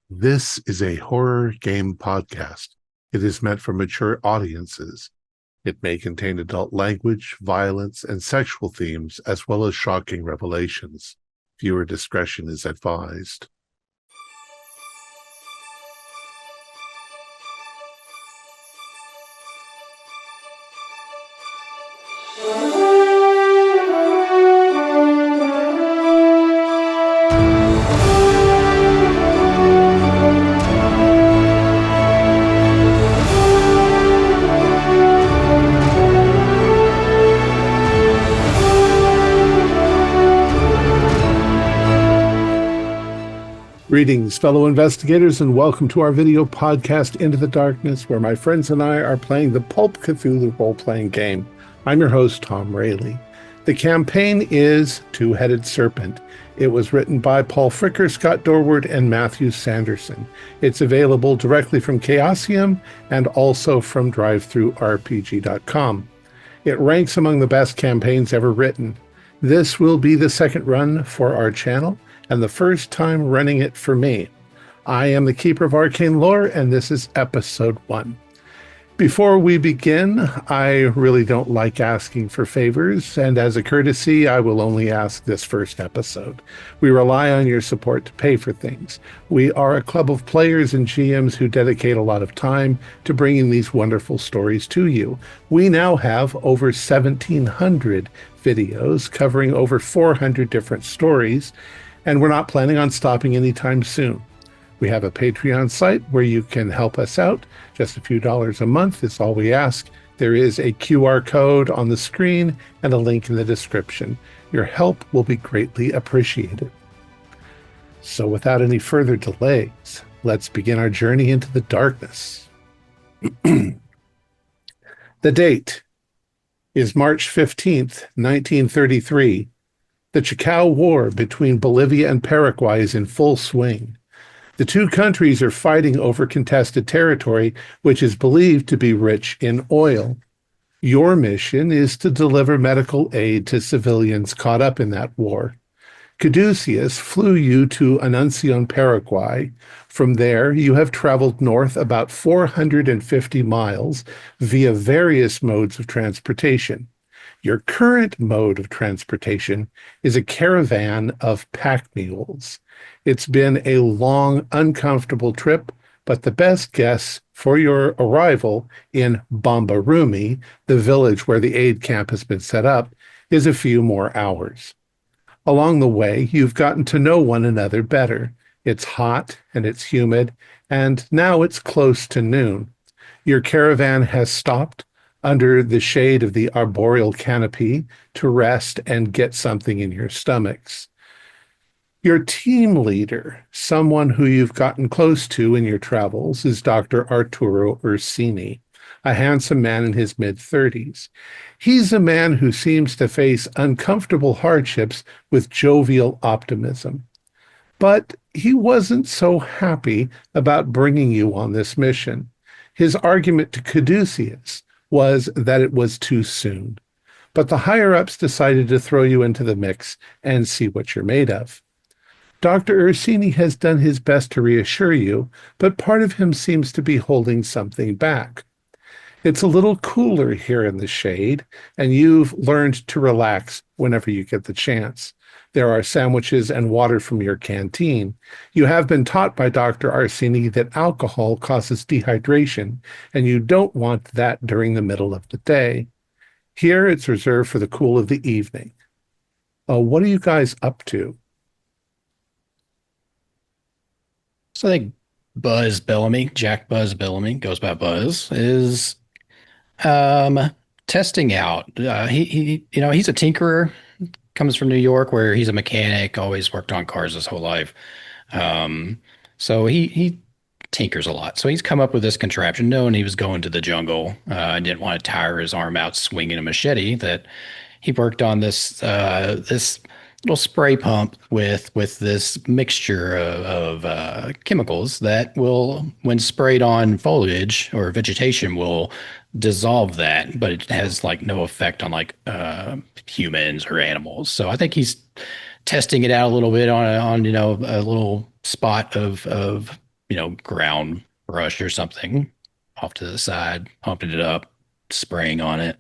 This is a horror game podcast. It is meant for mature audiences. It may contain adult language, violence, and sexual themes, as well as shocking revelations. Viewer discretion is advised. Greetings, fellow investigators, and welcome to our video podcast, Into the Darkness, where my friends and I are playing the Pulp Cthulhu role-playing game. I'm your host, Thom Raley. The campaign is Two Headed Serpent. It was written by Paul Fricker, Scott Dorward, and Mathew Sanderson. It's available directly from Chaosium and also from drivethrurpg.com. It ranks among the best campaigns ever written. This will be the second run for our channel, and the first time running it for me. I am the Keeper of Arcane Lore, and this is episode 1. Before we begin, I really don't like asking for favors, and as a courtesy, I will only ask this first episode. We rely on your support to pay for things. We are a club of players and GMs who dedicate a lot of time to bringing these wonderful stories to you. We now have over 1,700 videos covering over 400 different stories, and we're not planning on stopping anytime soon. We have a Patreon site where you can help us out. Just a few dollars a month is all we ask. There is a QR code on the screen and a link in the description. Your help will be greatly appreciated. So without any further delays, let's begin our journey into the darkness. The date is March 15th, 1933. The Chacao War between Bolivia and Paraguay is in full swing. The two countries are fighting over contested territory, which is believed to be rich in oil. Your mission is to deliver medical aid to civilians caught up in that war. Caduceus flew you to Anuncion, Paraguay. From there, you have traveled north about 450 miles via various modes of transportation. Your current mode of transportation is a caravan of pack mules. It's been a long, uncomfortable trip, but the best guess for your arrival in Bombarumi, the village where the aid camp has been set up, is a few more hours. Along the way, you've gotten to know one another better. It's hot and it's humid, and now it's close to noon. Your caravan has stopped under the shade of the arboreal canopy to rest and get something in your stomachs. Your team leader, someone who you've gotten close to in your travels, is Dr. Arturo Ursini, a handsome man in his mid-30s. He's a man who seems to face uncomfortable hardships with jovial optimism. But he wasn't so happy about bringing you on this mission. His argument to Caduceus was that it was too soon. But the higher-ups decided to throw you into the mix and see what you're made of. Dr. Ursini has done his best to reassure you, but part of him seems to be holding something back. It's a little cooler here in the shade, and you've learned to relax whenever you get the chance. There are sandwiches and water from your canteen. You have been taught by Dr. Ursini that alcohol causes dehydration, and you don't want that during the middle of the day. Here, it's reserved for the cool of the evening. What are you guys up to? So I think Buzz Bellamy, Jack Buzz Bellamy, goes by Buzz, is testing out. He's a tinkerer, comes from New York where he's a mechanic, always worked on cars his whole life. So he tinkers a lot. So he's come up with this contraption, knowing he was going to the jungle and didn't want to tire his arm out swinging a machete, that he worked on this little spray pump with this mixture of chemicals that will, when sprayed on foliage or vegetation, will dissolve that, but it has like no effect on like humans or animals. So I think he's testing it out a little bit on a little spot of ground brush or something off to the side, pumping it up, spraying on it.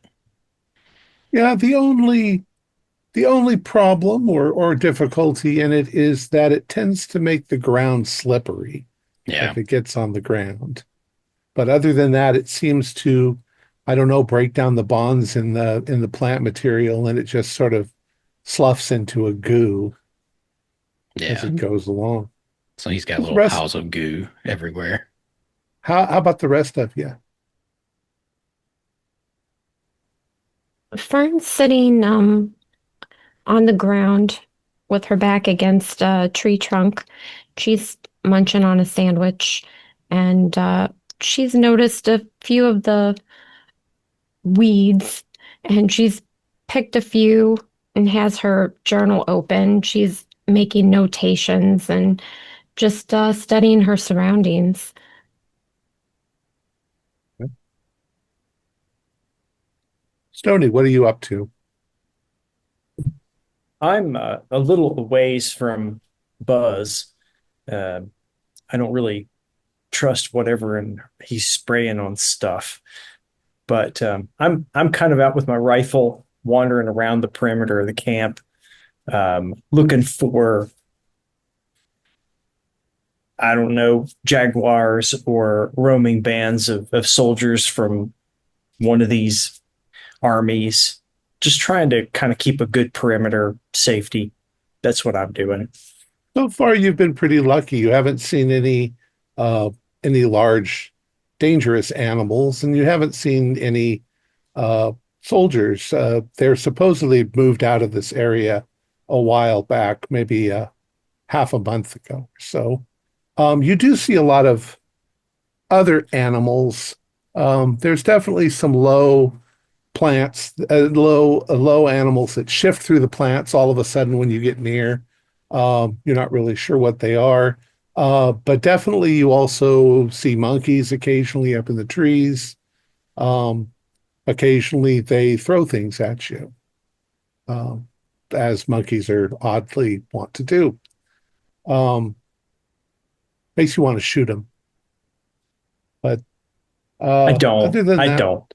Yeah, the only problem or difficulty in it is that it tends to make the ground slippery Yeah. if it gets on the ground. But other than that, it seems to, I don't know, break down the bonds in the plant material, and it just sort of sloughs into a goo as Yeah. it goes along. So he's got What's the little rest? piles of goo everywhere. How about the rest of you? Fern's sitting on the ground with her back against a tree trunk. She's munching on a sandwich, and she's noticed a few of the weeds, and she's picked a few and has her journal open. She's making notations and just studying her surroundings. Stony, what are you up to? I'm a little ways from Buzz. Uh, I don't really trust whatever and he's spraying on stuff, but I'm kind of out with my rifle, wandering around the perimeter of the camp, looking for I don't know jaguars or roaming bands of soldiers from one of these armies. Just trying to kind of keep a good perimeter safety. That's what I'm doing. So far, you've been pretty lucky. You haven't seen any large, dangerous animals, and you haven't seen any uh, soldiers. They're supposedly moved out of this area a while back, maybe half a month ago. So you do see a lot of other animals. There's definitely some low plants, low animals that shift through the plants all of a sudden when you get near. You're not really sure what they are. But definitely you also see monkeys occasionally up in the trees. Um, Occasionally they throw things at you, um, as monkeys are oddly want to do. Um, Makes you want to shoot them. But I uh, don't. other than I that, don't.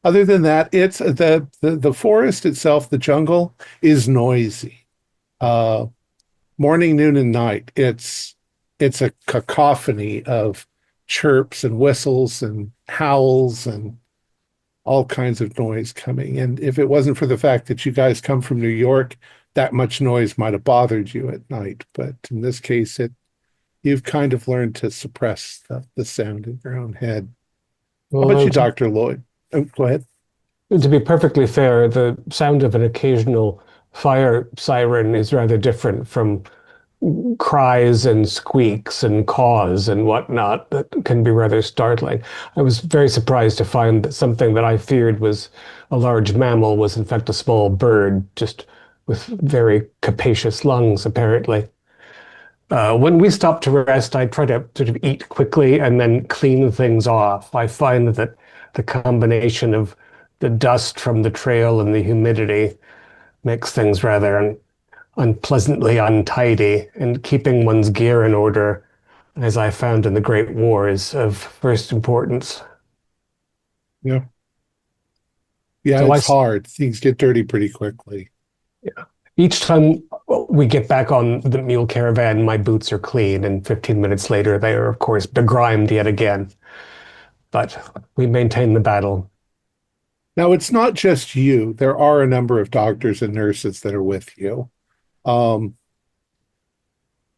other than that, it's the forest itself, the jungle is noisy. Uh, Morning, noon, and night. It's a cacophony of chirps and whistles and howls and all kinds of noise coming. And if it wasn't for the fact that you guys come from New York, that much noise might have bothered you at night. But in this case, you've kind of learned to suppress the sound in your own head. How Well, about you, Dr. Lloyd? Oh, go ahead. to be perfectly fair, the sound of an occasional fire siren is rather different from cries and squeaks and caws and whatnot that can be rather startling. I was very surprised to find that something that I feared was a large mammal was in fact a small bird, just with very capacious lungs, apparently. When we stop to rest, I try to sort of eat quickly and then clean things off. I find that the combination of the dust from the trail and the humidity makes things rather unpleasantly untidy, and keeping one's gear in order, as I found in the Great War, is of first importance. Yeah. Yeah, So it's hard. Things get dirty pretty quickly. each time we get back on the mule caravan, my boots are clean, and 15 minutes later, they are, of course, begrimed yet again. But we maintain the battle. Now, it's not just you. There are a number of doctors and nurses that are with you. Um,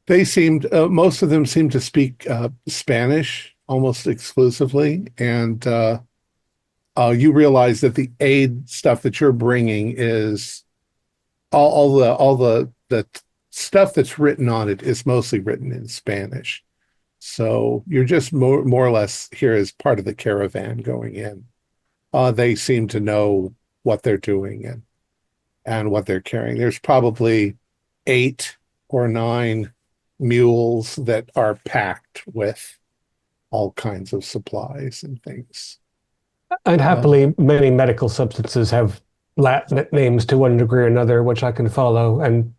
most of them seem to speak Spanish almost exclusively. And you realize that the aid stuff that you're bringing is all the stuff that's written on it is mostly written in Spanish. So you're just more or less here as part of the caravan going in. They seem to know what they're doing and what they're carrying. There's probably 8 or 9 mules that are packed with all kinds of supplies and things. And Um, happily, many medical substances have Latin names to one degree or another, which I can follow. And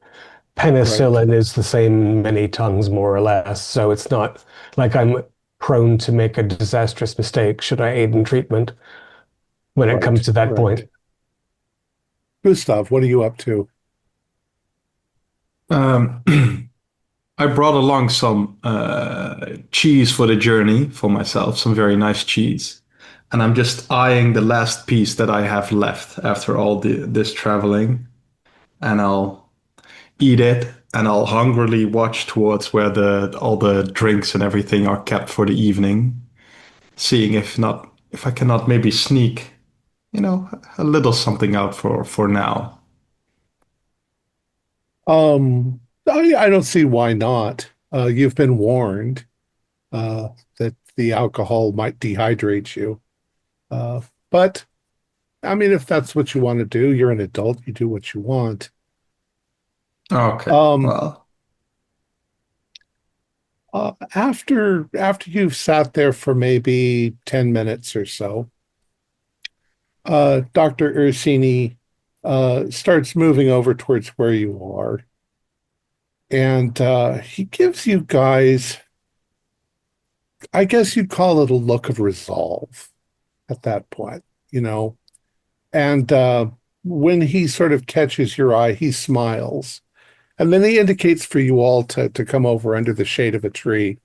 penicillin is the same in many tongues, more or less. So it's not like I'm prone to make a disastrous mistake should I aid in treatment when it comes to that point. Gustav, what are you up to? Um, I brought along some cheese for the journey for myself, some very nice cheese. And I'm just eyeing the last piece that I have left after all this traveling. And I'll eat it and I'll hungrily watch towards where all the drinks and everything are kept for the evening, seeing if I cannot maybe sneak, a little something out for now. I don't see why not. You've been warned that the alcohol might dehydrate you. But I mean, if that's what you want to do, you're an adult, you do what you want. Okay. Well, After you've sat there for maybe 10 minutes or so, Dr. Ursini starts moving over towards where you are. And he gives you guys, I guess you'd call it a look of resolve at that point, And when he sort of catches your eye, he smiles. And then he indicates for you all to come over under the shade of a tree,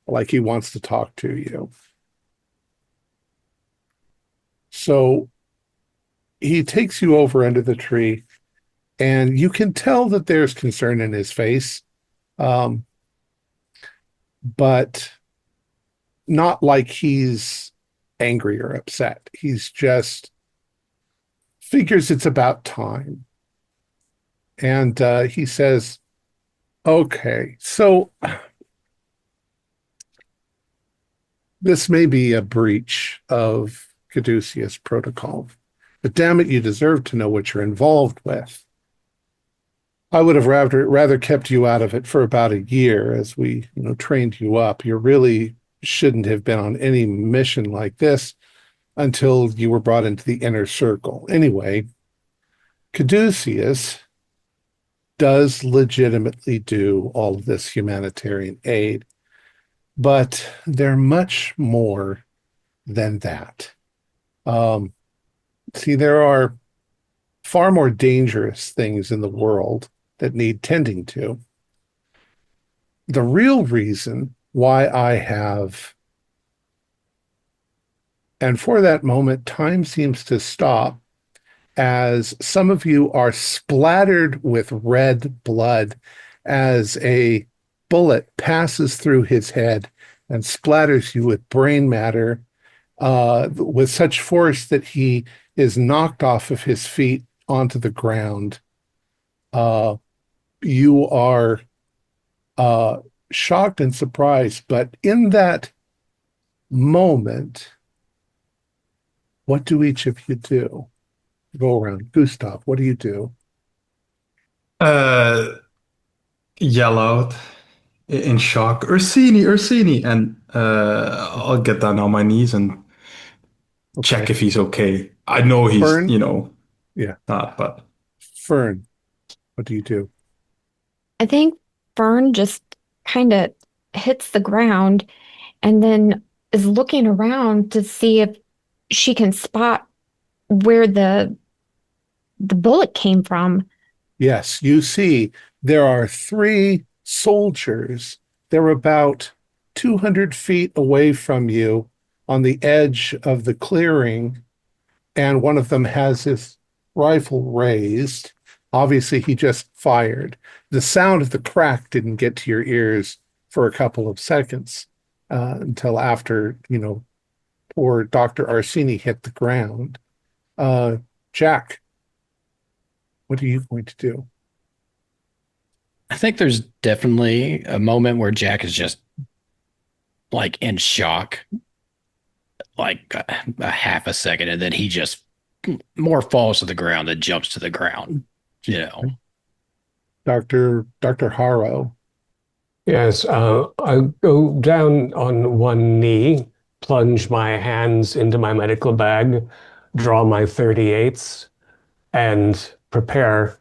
like he wants to talk to you. So he takes you over under the tree, and you can tell that there's concern in his face, but not like he's angry or upset. He's just figures it's about time. And he says, okay, so this may be a breach of Caduceus protocol, but damn it, you deserve to know what you're involved with. I would have rather kept you out of it for about a year as we, trained you up. You really shouldn't have been on any mission like this until you were brought into the inner circle. Anyway, Caduceus does legitimately do all of this humanitarian aid, but they're much more than that. See, there are far more dangerous things in the world that need tending to. The real reason why I have, and for that moment, time seems to stop as some of you are splattered with red blood as a bullet passes through his head and splatters you with brain matter with such force that he is knocked off of his feet onto the ground. You are shocked and surprised, but in that moment, what do each of you do? Go around. Gustav, what do you do? yell out in shock, Ursini, Ursini, and I'll get down on my knees and check if he's okay. I know he's, Fern? Yeah, not, but Fern, what do you do? I think Fern just kind of hits the ground and then is looking around to see if she can spot where the bullet came from. Yes, you see there are 3 soldiers. They're about 200 feet away from you on the edge of the clearing, and one of them has his rifle raised. Obviously, he just fired. The sound of the crack didn't get to your ears for a couple of seconds until after, poor Dr. Arsini hit the ground. Jack, what are you going to do? I think there's definitely a moment where Jack is just like in shock, like a half a second, and then he just more falls to the ground than jumps to the ground. Dr. Harrow. Yes, I go down on one knee, plunge my hands into my medical bag, draw my 38s, and prepare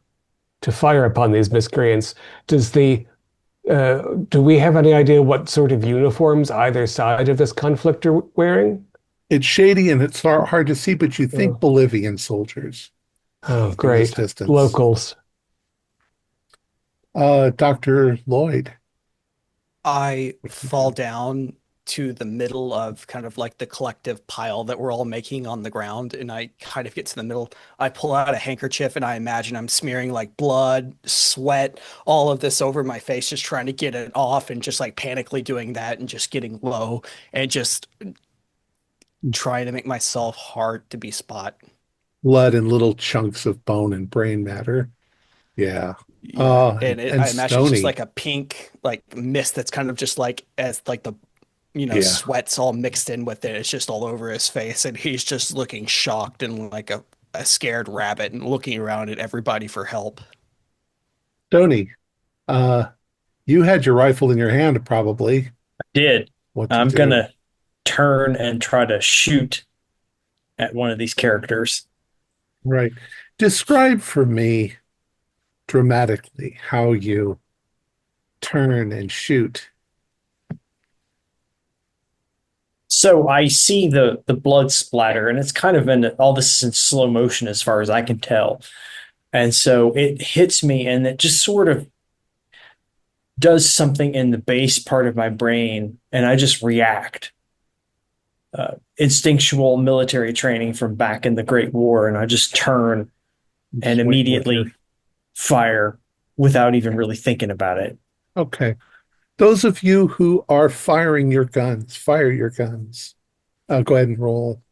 to fire upon these miscreants. Do we have any idea what sort of uniforms either side of this conflict are wearing? It's shady and it's hard to see, but you think Oh. Bolivian soldiers Oh, in this great. distance. Locals. Dr. Lloyd. I fall down to the middle of kind of like the collective pile that we're all making on the ground, and I kind of get to the middle. I pull out a handkerchief and I imagine I'm smearing like blood, sweat, all of this over my face, just trying to get it off, and just like panically doing that and just getting low and just trying to make myself hard to be spot. Blood and little chunks of bone and brain matter. Yeah. Yeah. And I imagine it's Stony. just like a pink like mist that's kind of just like as like the Yeah. sweat's all mixed in with it. It's just all over his face, and he's just looking shocked and like a scared rabbit and looking around at everybody for help. Stony, you had your rifle in your hand probably. Did. What to I'm do? gonna turn and try to shoot at one of these characters. Right. Describe for me dramatically how you turn and shoot. So I see the blood splatter, and it's kind of all this is in slow motion as far as I can tell. And so it hits me, and it just sort of does something in the base part of my brain, and I just react. Instinctual military training from back in the Great War, and I just turn and immediately fire without even really thinking about it. Okay. Those of you who are firing your guns, fire your guns. Go ahead and roll.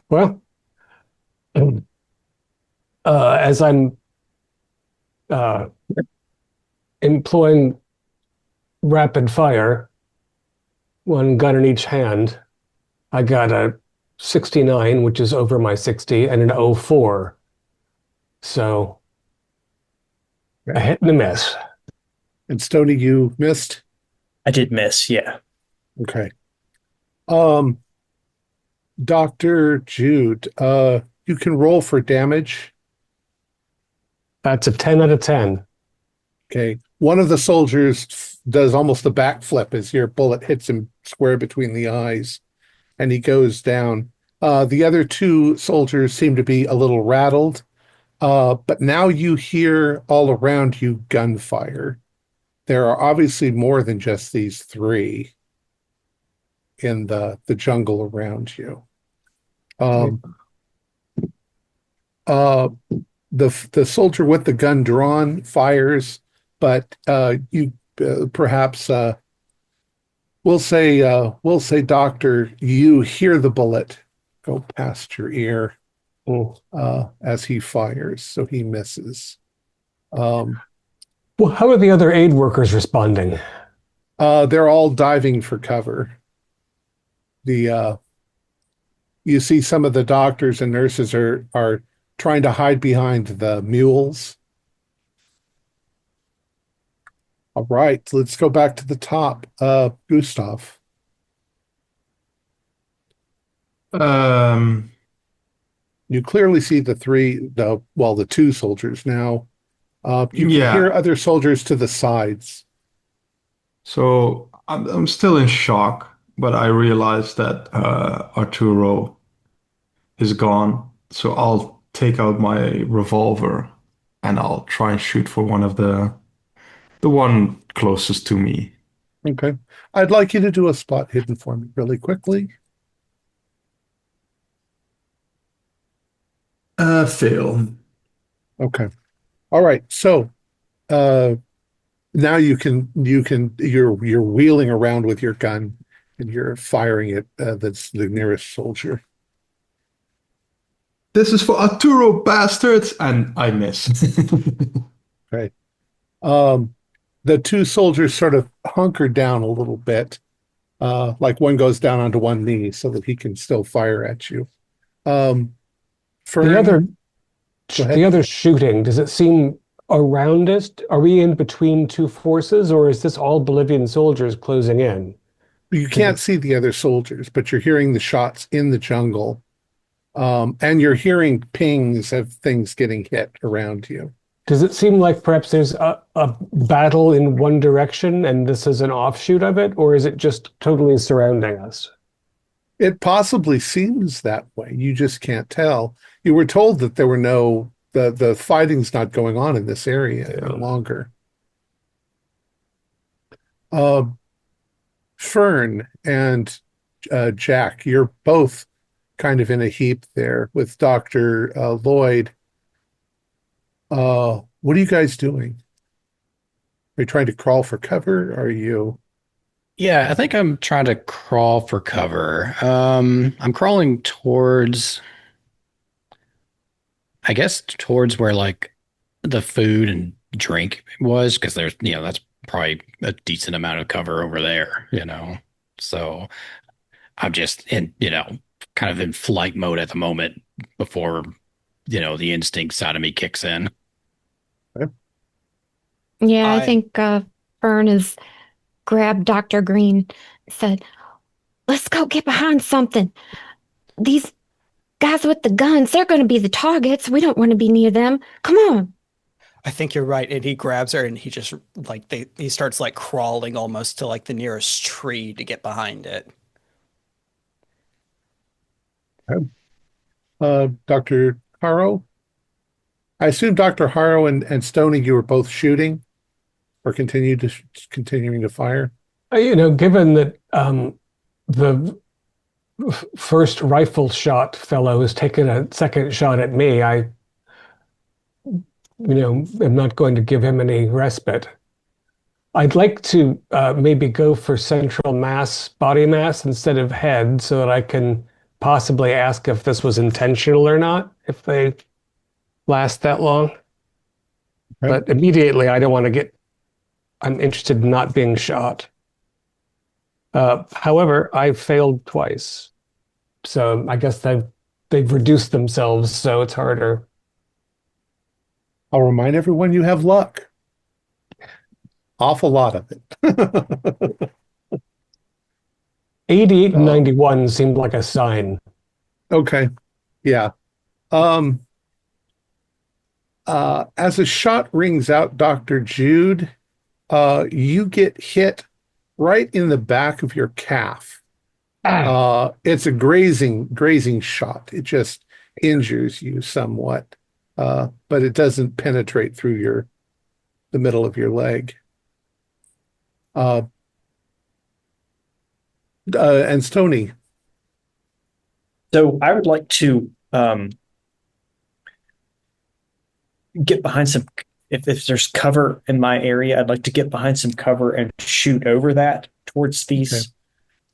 Well, as I'm employing rapid fire, one gun in each hand, I got a 69, which is over my 60, and an 04. So a hit and a miss. And Stony, you missed? I did miss, yeah. Okay. Dr. Jude, you can roll for damage. That's a 10 out of 10. Okay. One of the soldiers does almost a backflip as your bullet hits him square between the eyes, and he goes down. The other two soldiers seem to be a little rattled, but now you hear all around you gunfire. There are obviously more than just these three in the jungle around you. The soldier with the gun drawn fires, but you perhaps we'll say, Doctor, you hear the bullet go past your ear as he fires, so he misses. Well, how are the other aid workers responding? They're all diving for cover. You see some of the doctors and nurses are trying to hide behind the mules. All right, let's go back to the top. Gustav. Um, You clearly see the two soldiers now. You can Yeah. hear other soldiers to the sides. So I'm still in shock, but I realize that Arturo is gone. So I'll take out my revolver and I'll try and shoot for the one closest to me. Okay. I'd like you to do a spot hidden for me really quickly. Fail. Okay. All right. So now you're wheeling around with your gun and you're firing at that's the nearest soldier. This is for Arturo, bastards! And I miss. Okay. The two soldiers sort of hunker down a little bit, like one goes down onto one knee so that he can still fire at you. The Fern, other go ahead. the other shooting, does it seem around us? Are we in between two forces, or is this all Bolivian soldiers closing in? You can't see the other soldiers, but you're hearing the shots in the jungle. And you're hearing pings of things getting hit around you. Does it seem like perhaps there's a battle in one direction and this is an offshoot of it, or is it just totally surrounding us? It possibly seems that way. You just can't tell. You were told that there were the fighting's not going on in this area any longer. Fern and Jack, you're both kind of in a heap there with Dr. Lloyd. What are you guys doing? Are you trying to crawl for cover? Are you? Yeah, I think I'm trying to crawl for cover. I'm crawling towards, I guess, towards where like the food and drink was, because there's, that's probably a decent amount of cover over there, So I'm just kind of in flight mode at the moment before, the instinct side of me kicks in. Okay. Yeah, I think Fern has grabbed Dr. Green, said, "Let's go get behind something. These guys with the guns, they're going to be the targets. We don't want to be near them. Come on." I think you're right. And he grabs her and he just he starts like crawling almost to like the nearest tree to get behind it. Dr. Harrow? I assume Dr. Harrow and Stoney, you were both shooting or continuing to fire? Given that the first rifle shot fellow has taken a second shot at me, I am not going to give him any respite. I'd like to maybe go for central body mass instead of head, so that I can possibly ask if this was intentional or not, if they last that long. Right. But immediately, I'm interested in not being shot. However, I failed twice. So I guess they've reduced themselves, so it's harder. I'll remind everyone you have luck. Awful lot of it. 88 and 91 seemed like a sign. Okay. Yeah. As a shot rings out, Dr. Jude, you get hit right in the back of your calf. It's a grazing shot. It just injures you somewhat, but it doesn't penetrate through the middle of your leg. And Stoney. So I would like to get behind some. If there's cover in my area, I'd like to get behind some cover and shoot over that towards these. Okay.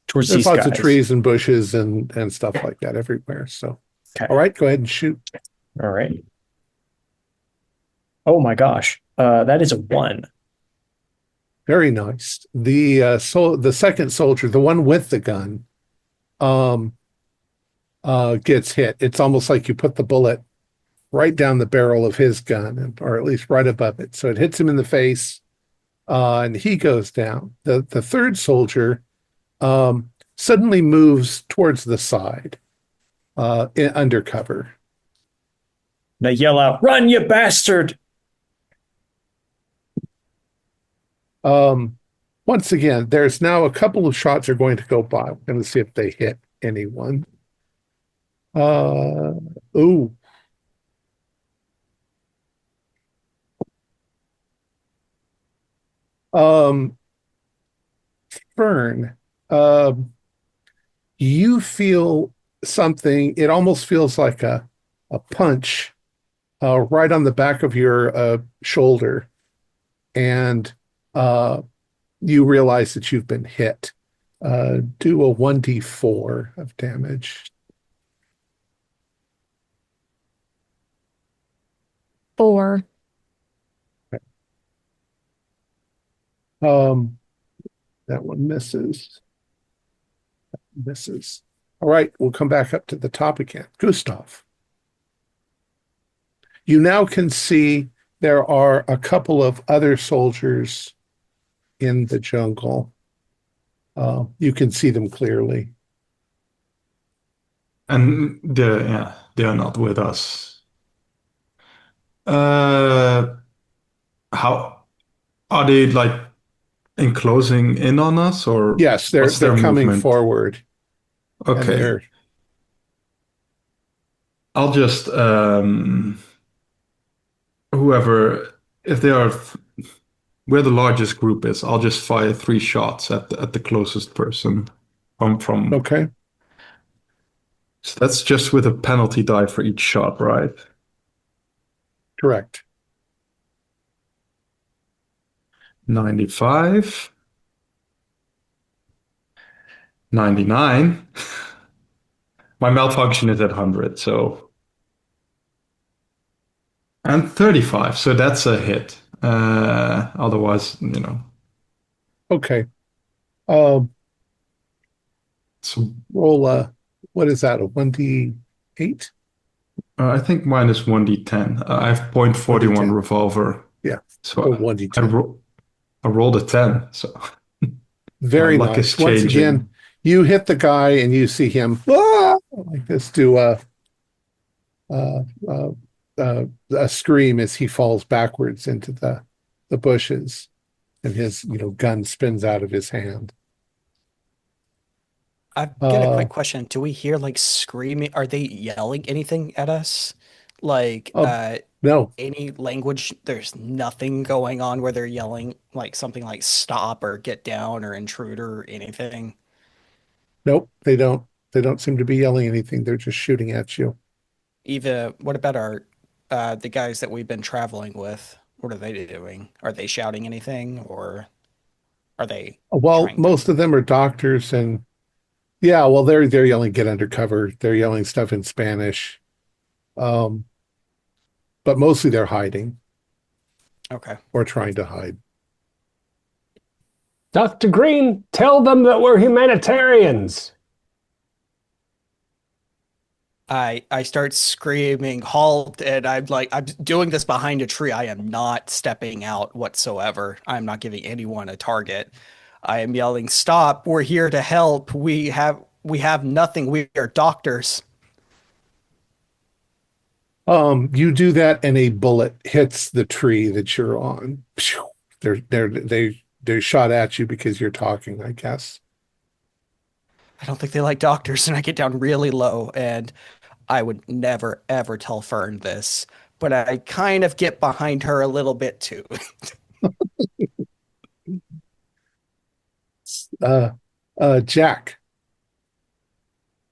Towards There's these lots guys. of trees and bushes and stuff like that everywhere. So, okay. All right, go ahead and shoot. All right. Oh my gosh, that is a 1. Very nice. The second soldier, the one with the gun, gets hit. It's almost like you put the bullet right down the barrel of his gun, or at least right above it. So it hits him in the face, and he goes down. The third soldier suddenly moves towards the side, under cover. They yell out, "Run, you bastard!" Once again, there's now a couple of shots are going to go by. We're going to see if they hit anyone. Ooh. Fern, you feel something. It almost feels like a punch right on the back of your shoulder, and you realize that you've been hit. Do a 1d4 of damage. 4. Okay. That one misses. Misses. All right, we'll come back up to the top again. Gustav. You now can see There are a couple of other soldiers in the jungle. You can see them clearly. And they're not with us. How are they like enclosing in on us, or Yes, they're what's their coming movement? forward. And Okay, I'll just whoever, if they are where the largest group is, I'll just fire 3 shots at the closest person from. okay. So that's just with a penalty die for each shot, right? Correct. 95, 99. My malfunction is at 100, so. And 35, so that's a hit. Otherwise, Okay. Um, so roll what is that? A 1d8? I think mine is 1d10. I have .41 1d10. revolver, Yeah. so Oh, I 1d10. I rolled a 10. So Very my luck nice. is Once changing. again, you hit the guy and you see him like this do uh, uh, a scream as he falls backwards into the bushes, and his gun spins out of his hand. I've got a quick question. Do we hear like screaming? Are they yelling anything at us? Like No, any language? There's nothing going on where they're yelling like something like stop or get down or intruder or anything. nope, they don't. They don't seem to be yelling anything. They're just shooting at you. Eva, what about our the guys that we've been traveling with? What are they doing? Are they shouting anything or are they Well, trying most to? of them are doctors, and yeah, well, they're yelling "get under cover." They're yelling stuff in Spanish, um, but mostly they're hiding Okay. or trying to hide. Dr. Green, tell them that we're humanitarians. I start screaming halt, and I'm doing this behind a tree. I am not stepping out whatsoever. I'm not giving anyone a target. I am yelling, "Stop! We're here to help. We have nothing. We are doctors." You do that, and a bullet hits the tree that you're on. Phew. They're shot at you because you're talking, I guess. I don't think they like doctors, and I get down really low, and I would never ever tell Fern this, but I kind of get behind her a little bit too. Uh, Jack.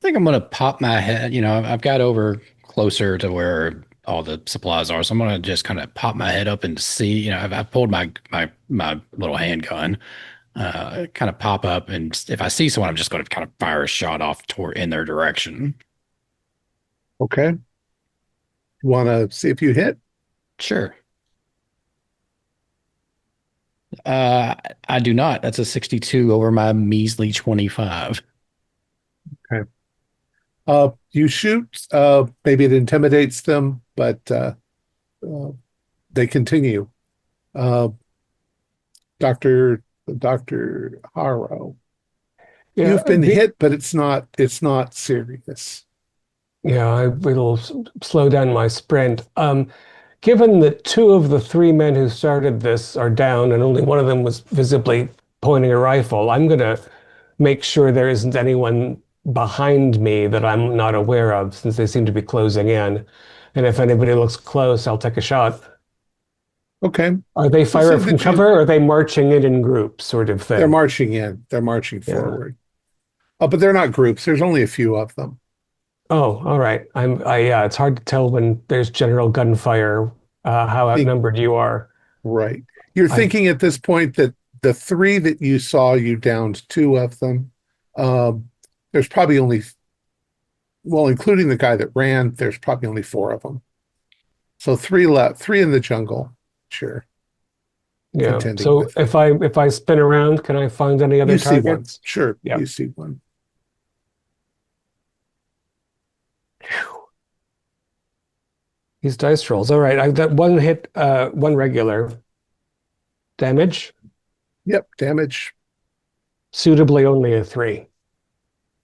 I think I'm gonna pop my head. I've got over closer to where all the supplies are, so I'm gonna just kind of pop my head up and see. I've pulled my little handgun, kind of pop up, and if I see someone, I'm just gonna kind of fire a shot off toward in their direction. Okay. You want to see if you hit? Sure. I do not. That's a 62 over my measly 25. Okay. You shoot. Maybe it intimidates them, but uh, they continue. Uh, Dr. Harrow, Yeah, you've been hit, but it's not serious. yeah, I will slow down my sprint. Given that 2 of the 3 men who started this are down and only one of them was visibly pointing a rifle, I'm going to make sure there isn't anyone behind me that I'm not aware of, since they seem to be closing in. And if anybody looks close, I'll take a shot. Okay. Are they We'll say firing from that cover, or are they marching in groups, sort of they're thing? marching in. They're marching Yeah. forward. Oh, but they're not groups. There's only a few of them. Oh, all right. Yeah, it's hard to tell when there's general gunfire, how Think- outnumbered you are. Right. You're I- thinking at this point that the 3 that you saw, you downed 2 of them. There's probably only, well, including the guy that ran, there's probably only 4 of them. So 3 left, 3 in the jungle. Sure. Yeah. Contending So with if I spin around, can I find any other You see one. targets? Sure. Yeah. You see one. These dice rolls. All right, I got one hit, one regular damage. Yep, damage. Suitably only a 3.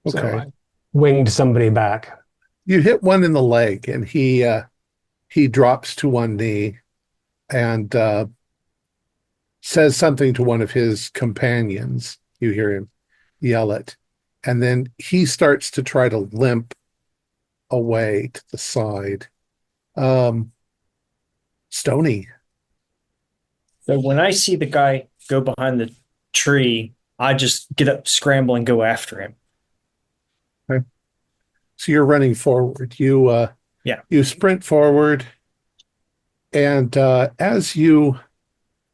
So Okay. I winged somebody back. You hit one in the leg, and he drops to one knee and says something to one of his companions. You hear him yell it. And then he starts to try to limp away to the side. Stony. So when I see the guy go behind the tree, I just get up, scramble, and go after him. Okay. So you're running forward. You sprint forward, and as you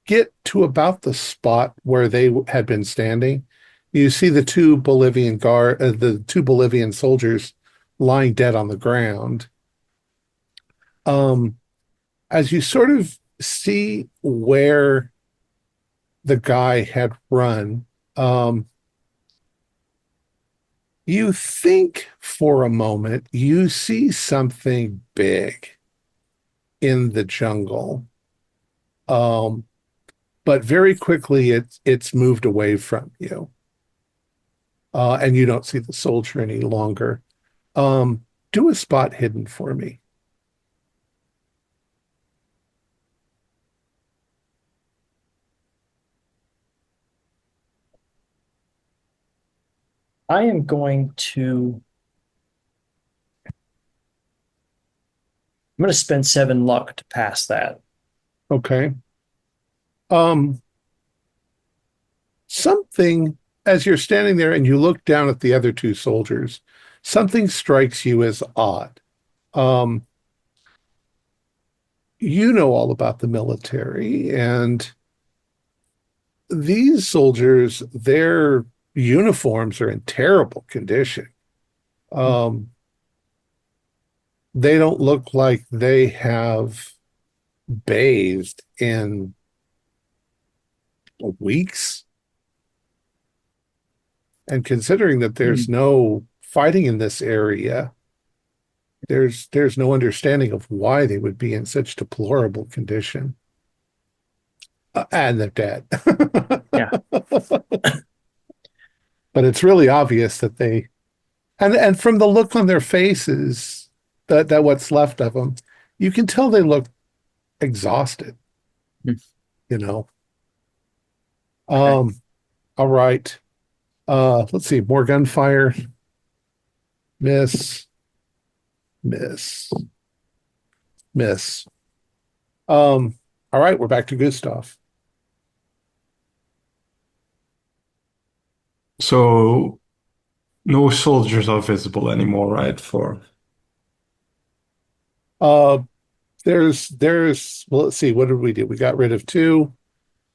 get to about the spot where they had been standing, you see the two Bolivian soldiers lying dead on the ground. As you sort of see where the guy had run, you think for a moment you see something big in the jungle. But very quickly it's moved away from you. And you don't see the soldier any longer. Do a spot hidden for me. I am going to. I'm going to spend 7 luck to pass that. Okay. Something, as you're standing there and you look down at the other two soldiers, something strikes you as odd. You know all about the military, and these soldiers, their uniforms are in terrible condition. They don't look like they have bathed in weeks. And considering that there's no fighting in this area, there's no understanding of why they would be in such deplorable condition. And they're dead. Yeah. But it's really obvious that they, and from the look on their faces, that what's left of them, you can tell they look exhausted. You know. All right. Let's see, more gunfire. Miss. All right, we're back to Gustav. So no soldiers are visible anymore, right? There's well, let's see, what did we do? We got rid of 2.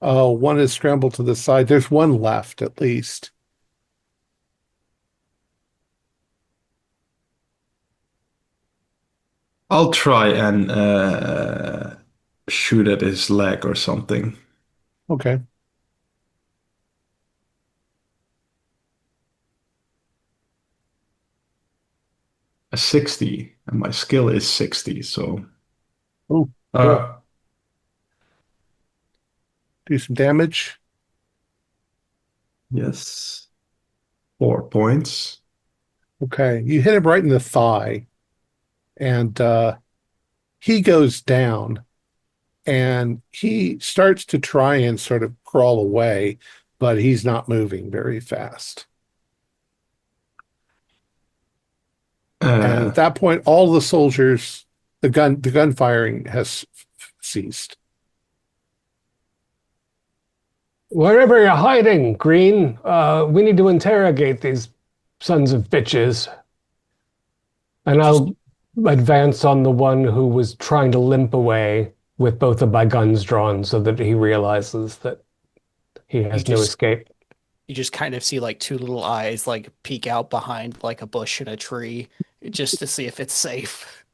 One is scrambled to the side. There's one left at least. I'll try and shoot at his leg or something. Okay. A 60, and my skill is 60, so Oh, cool. Do some damage. Yes. 4 points. Okay. You hit him right in the thigh, and he goes down, and he starts to try and sort of crawl away, but he's not moving very fast. And at that point, all the soldiers, the gun firing has ceased. Wherever you're hiding, Green, we need to interrogate these sons of bitches. And I'll advance on the one who was trying to limp away with both of my guns drawn so that he realizes that he has no escape. You just kind of see like 2 little eyes like peek out behind like a bush in a tree just to see if it's safe.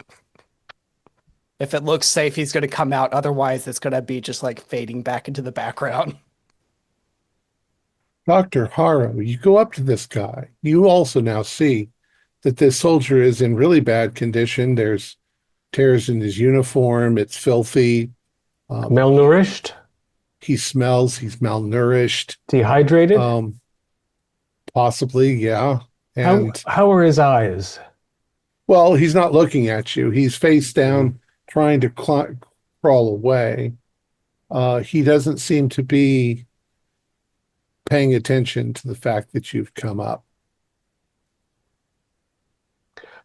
If it looks safe, he's going to come out. Otherwise, it's going to be just like fading back into the background. Dr. Harrow, you go up to this guy. You also now see that this soldier is in really bad condition. There's tears in his uniform. It's filthy. Malnourished? He smells. He's malnourished. Dehydrated? Possibly, yeah. And how are his eyes? well, he's not looking at you. He's face down, trying to crawl away. He doesn't seem to be paying attention to the fact that you've come up.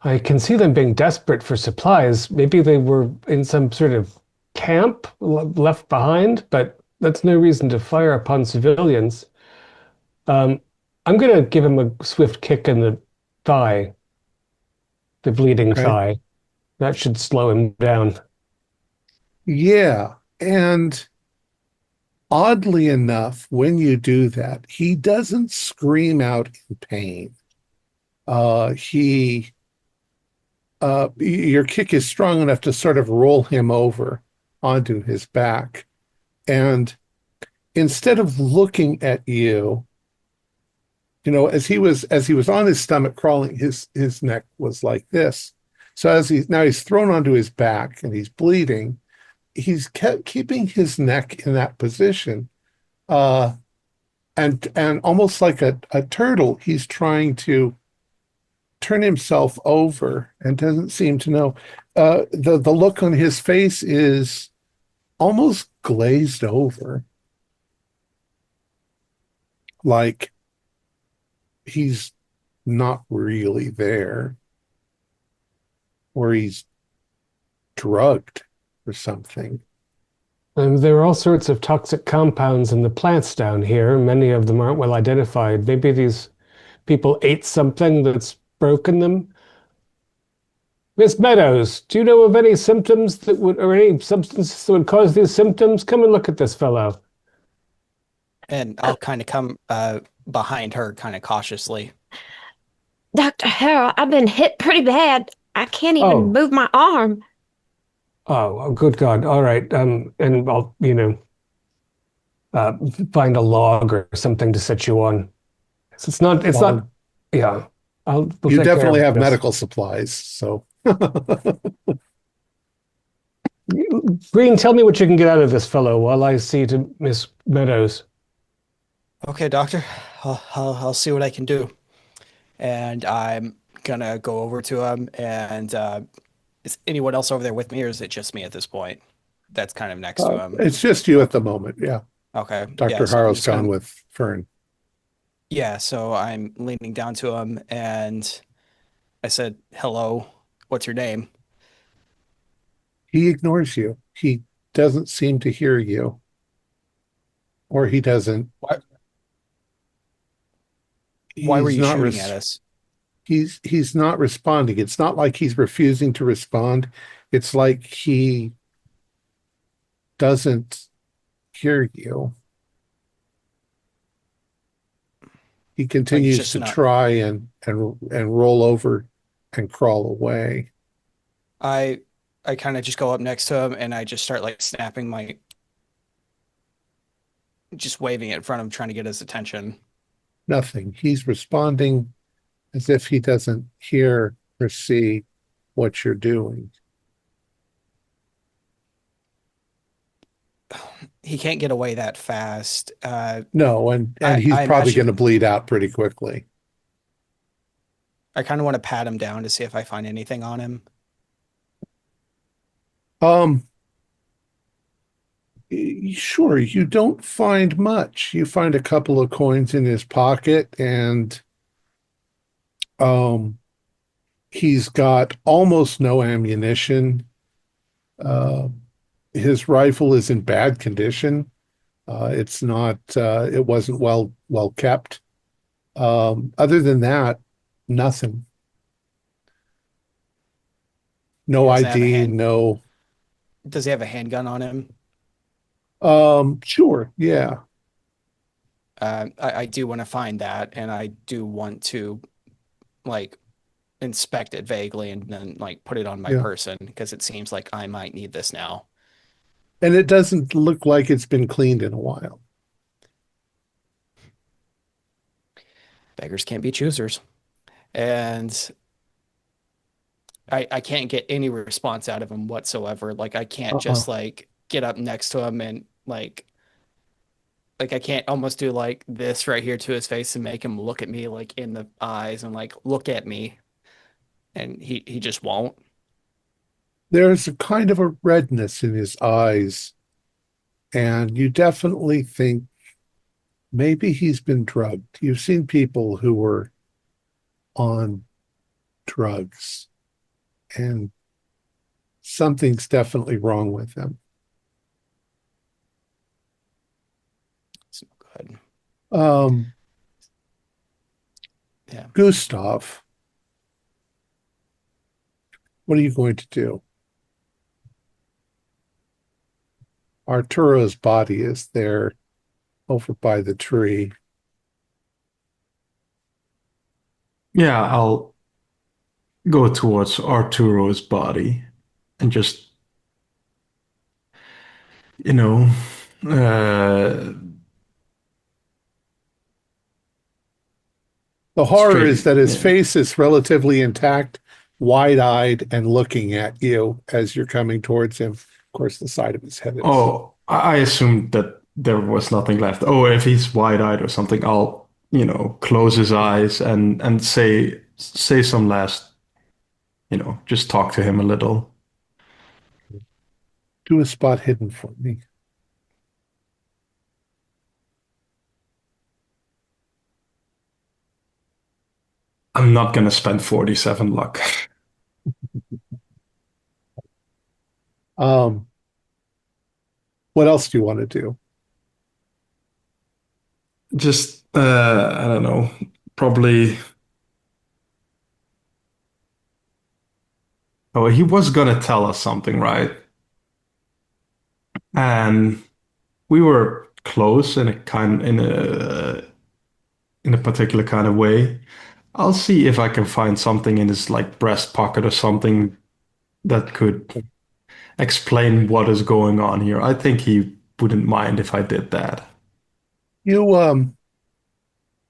I can see them being desperate for supplies. Maybe they were in some sort of camp left behind, but that's no reason to fire upon civilians. I'm going to give him a swift kick in the thigh, the bleeding thigh. That should slow him down. Yeah, and oddly enough, when you do that, he doesn't scream out in pain. Your kick is strong enough to sort of roll him over onto his back. And instead of looking at you, as he was on his stomach crawling, his neck was like this. So he's thrown onto his back and he's bleeding. He's kept keeping his neck in that position. And almost like a turtle, he's trying to turn himself over and doesn't seem to know. The look on his face is almost glazed over, like he's not really there, or he's drugged or something. There are all sorts of toxic compounds in the plants down here. Many of them aren't well identified. Maybe these people ate something that's broken them. Miss Meadows, do you know of any symptoms or any substances that would cause these symptoms? Come and look at this fellow. And I'll kind of come behind her kind of cautiously. Dr. Harrell, I've been hit pretty bad. I can't even move my arm. Oh, good God. All right. And I'll, find a log or something to set you on. It's not, yeah. You definitely have medical supplies, so. Green, tell me what you can get out of this fellow while I see to Miss Meadows. Okay, doctor. I'll see what I can do. And I'm gonna go over to him. And is anyone else over there with me, or is it just me at this point? That's kind of next to him. It's just you at the moment, yeah. Okay. Dr. Harrow's gone with Fern. Yeah, so I'm leaning down to him and I said, "Hello, what's your name?" He ignores you. He doesn't seem to hear you. Or he doesn't. Why were you shooting at us? He's not responding. It's not like he's refusing to respond. It's like he doesn't hear you. He continues to try and roll over and crawl away. I kind of just go up next to him and I just start like snapping just waving it in front of him, trying to get his attention. Nothing. He's responding as if he doesn't hear or see what you're doing. He can't get away that fast. No, and he's probably going to bleed out pretty quickly. I kind of want to pat him down to see if I find anything on him. Sure, you don't find much. You find a couple of coins in his pocket, and he's got almost no ammunition. His rifle is in bad condition. It's not. It wasn't well kept. Other than that, nothing. No ID. No. Does he have a handgun on him? Sure. Yeah. I do want to find that, and I do want to like inspect it vaguely and then like put it on my person because it seems like I might need this now. And it doesn't look like it's been cleaned in a while. Beggars can't be choosers. And I can't get any response out of him whatsoever. Like I can't just like get up next to him and like I can't almost do like this right here to his face and make him look at me like in the eyes and like look at me, and he just won't. There's a kind of a redness in his eyes, and you definitely think maybe he's been drugged. You've seen people who were on drugs, and something's definitely wrong with him. It's no good. Yeah. Gustav, what are you going to do? Arturo's body is there over by the tree. Yeah, I'll go towards Arturo's body and just, you know, The horror is that his yeah. face is relatively intact, wide-eyed, and looking at you as you're coming towards him. Of course, the side of his head is. Oh, I assumed that there was nothing left. Oh, if he's wide-eyed or something, I'll, close his eyes and say some last, just talk to him a little. Do a spot hidden for me. I'm not gonna spend 47 luck. What else do you want to do? Just, I don't know, probably. Oh, he was gonna tell us something, right? And we were close in a particular kind of way. I'll see if I can find something in his like breast pocket or something that could explain what is going on here. I think he wouldn't mind if I did that. You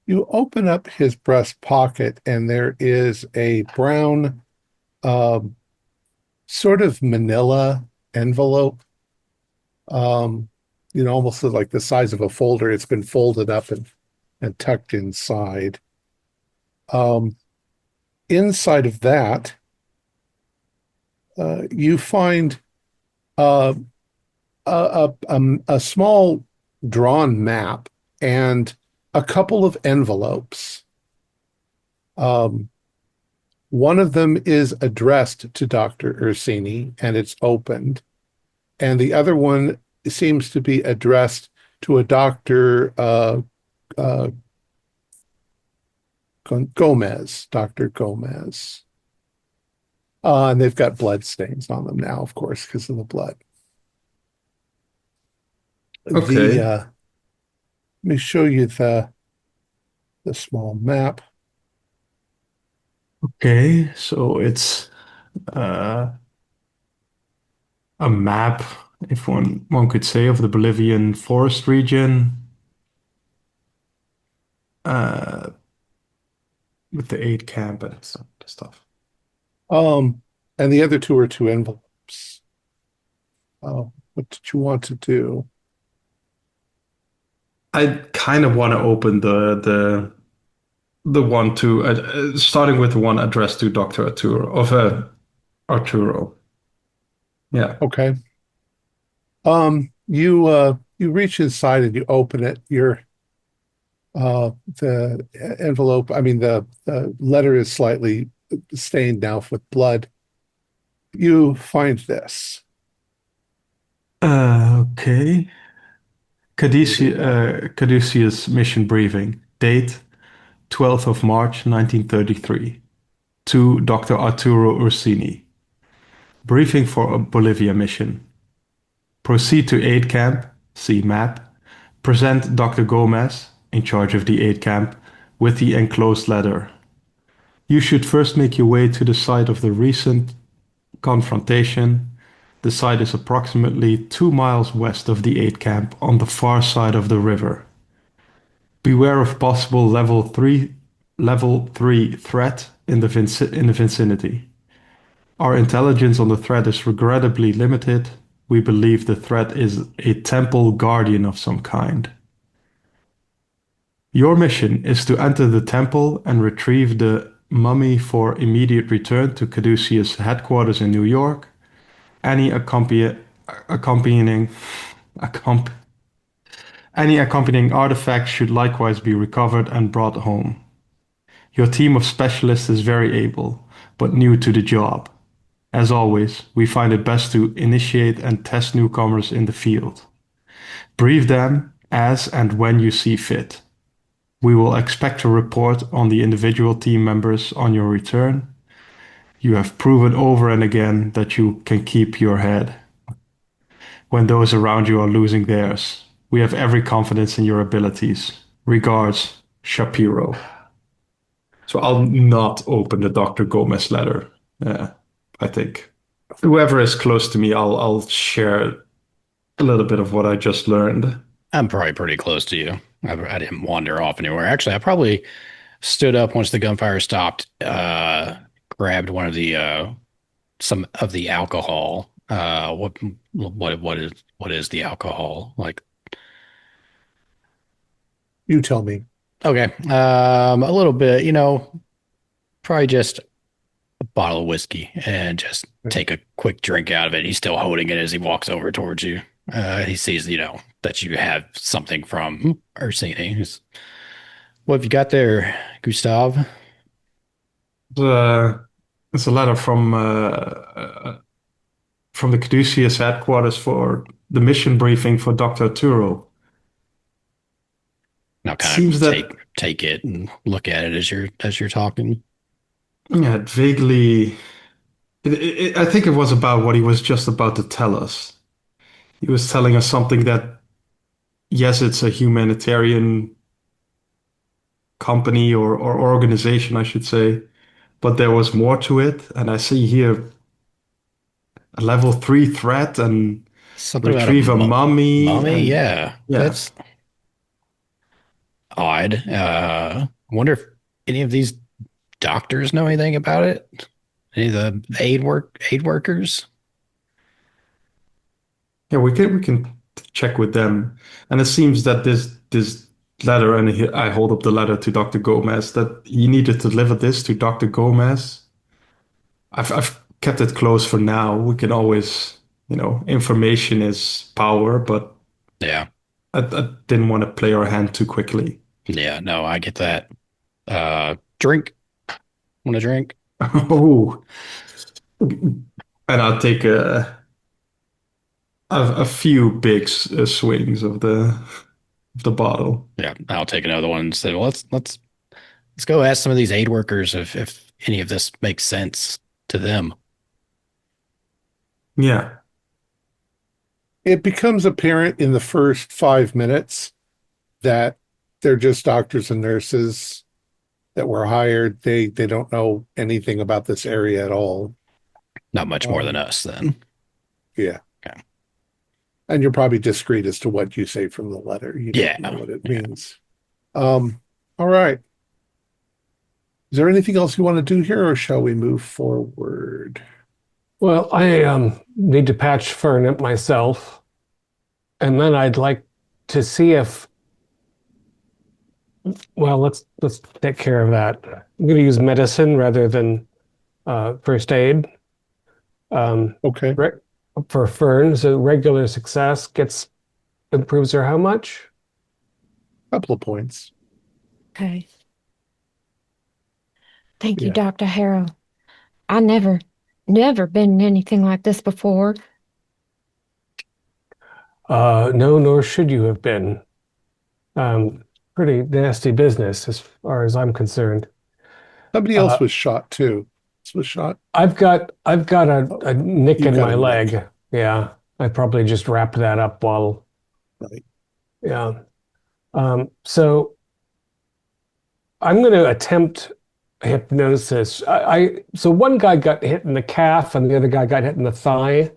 open up his breast pocket, and there is a brown sort of manila envelope. Almost like the size of a folder. It's been folded up and tucked inside. Inside of that, you find a small drawn map and a couple of envelopes. One of them is addressed to Dr. Ursini, and it's opened. And the other one seems to be addressed to a Dr. Gomez, Dr. Gomez. And they've got blood stains on them now, of course, because of the blood. Okay. Let me show you the small map. Okay, so it's a map, if one could say, of the Bolivian forest region, with the aid camp and stuff. And the other two are two envelopes. What did you want to do? I kind of want to open the one to starting with the one addressed to Dr. Arturo. Yeah. Okay. You reach inside and you open it. The envelope, I mean the letter is slightly stained now with blood. You find this. Okay. Caduceus mission briefing. Date 12th of March 1933. To Dr. Arturo Ursini. Briefing for a Bolivia mission. Proceed to aid camp, see map. Present Dr. Gomez, in charge of the aid camp, with the enclosed letter. You should first make your way to the site of the recent confrontation. The site is approximately 2 miles west of the aid camp on the far side of the river. Beware of possible level 3 threat in the vicinity. Our intelligence on the threat is regrettably limited. We believe the threat is a temple guardian of some kind. Your mission is to enter the temple and retrieve the mummy for immediate return to Caduceus headquarters in New York. Any accompanying artifacts should likewise be recovered and brought home. Your team of specialists is very able, but new to the job. As always, we find it best to initiate and test newcomers in the field. Brief them as and when you see fit. We will expect a report on the individual team members on your return. You have proven over and again that you can keep your head when those around you are losing theirs. We have every confidence in your abilities. Regards, Shapiro. So I'll not open the Dr. Gomez letter. I think whoever is close to me, I'll share a little bit of what I just learned. I'm probably pretty close to you. I didn't wander off anywhere. Actually, I probably stood up once the gunfire stopped, grabbed one of the some of the alcohol. What is the alcohol like? You tell me. Okay, a little bit. Probably just a bottle of whiskey and just take a quick drink out of it. He's still holding it as he walks over towards you. He sees, that you have something from Ursini. What have you got there, Gustav? It's a letter from the Caduceus headquarters for the mission briefing for Dr. Turo. Now, Seems that take it and look at it as you're talking. Yeah, it vaguely. I think it was about what he was just about to tell us. He was telling us something that, yes, it's a humanitarian company or organization, I should say, but there was more to it. And I see here a level 3 threat and Something retrieve a mummy. Mummy, yeah. Yeah. That's odd. I wonder if any of these doctors know anything about it. Any of the aid workers? Yeah, we can check with them. And it seems that this letter, and I hold up the letter to Dr. Gomez, that he needed to deliver this to Dr. Gomez. I've kept it close for now. We can always, information is power, but Yeah. I didn't want to play our hand too quickly. Yeah, no, I get that. Drink. Want a drink? Oh, and I'll take a few big swings of the bottle. Yeah, I'll take another one and say, well, let's go ask some of these aid workers if any of this makes sense to them. Yeah. It becomes apparent in the first 5 minutes that they're just doctors and nurses that were hired. They don't know anything about this area at all. Not much more than us then. Yeah. Okay. And you're probably discreet as to what you say from the letter. You don't know what it means. All right. Is there anything else you want to do here, or shall we move forward? Well, I need to patch Fern up myself, and then I'd like to see if. Well, let's take care of that. I'm going to use medicine rather than first aid. Okay. For Fern, so regular success improves her how much? Couple of points. Okay. Thank you, Yeah. Dr. Harrow. I never been in anything like this before. No, nor should you have been. Pretty nasty business as far as I'm concerned. Somebody else was shot too. This was shot. I've got a nick You've in got my a leg. nick. Yeah, I probably just wrapped that up while. Right. Yeah. So I'm going to attempt hypnosis. So one guy got hit in the calf and the other guy got hit in the thigh.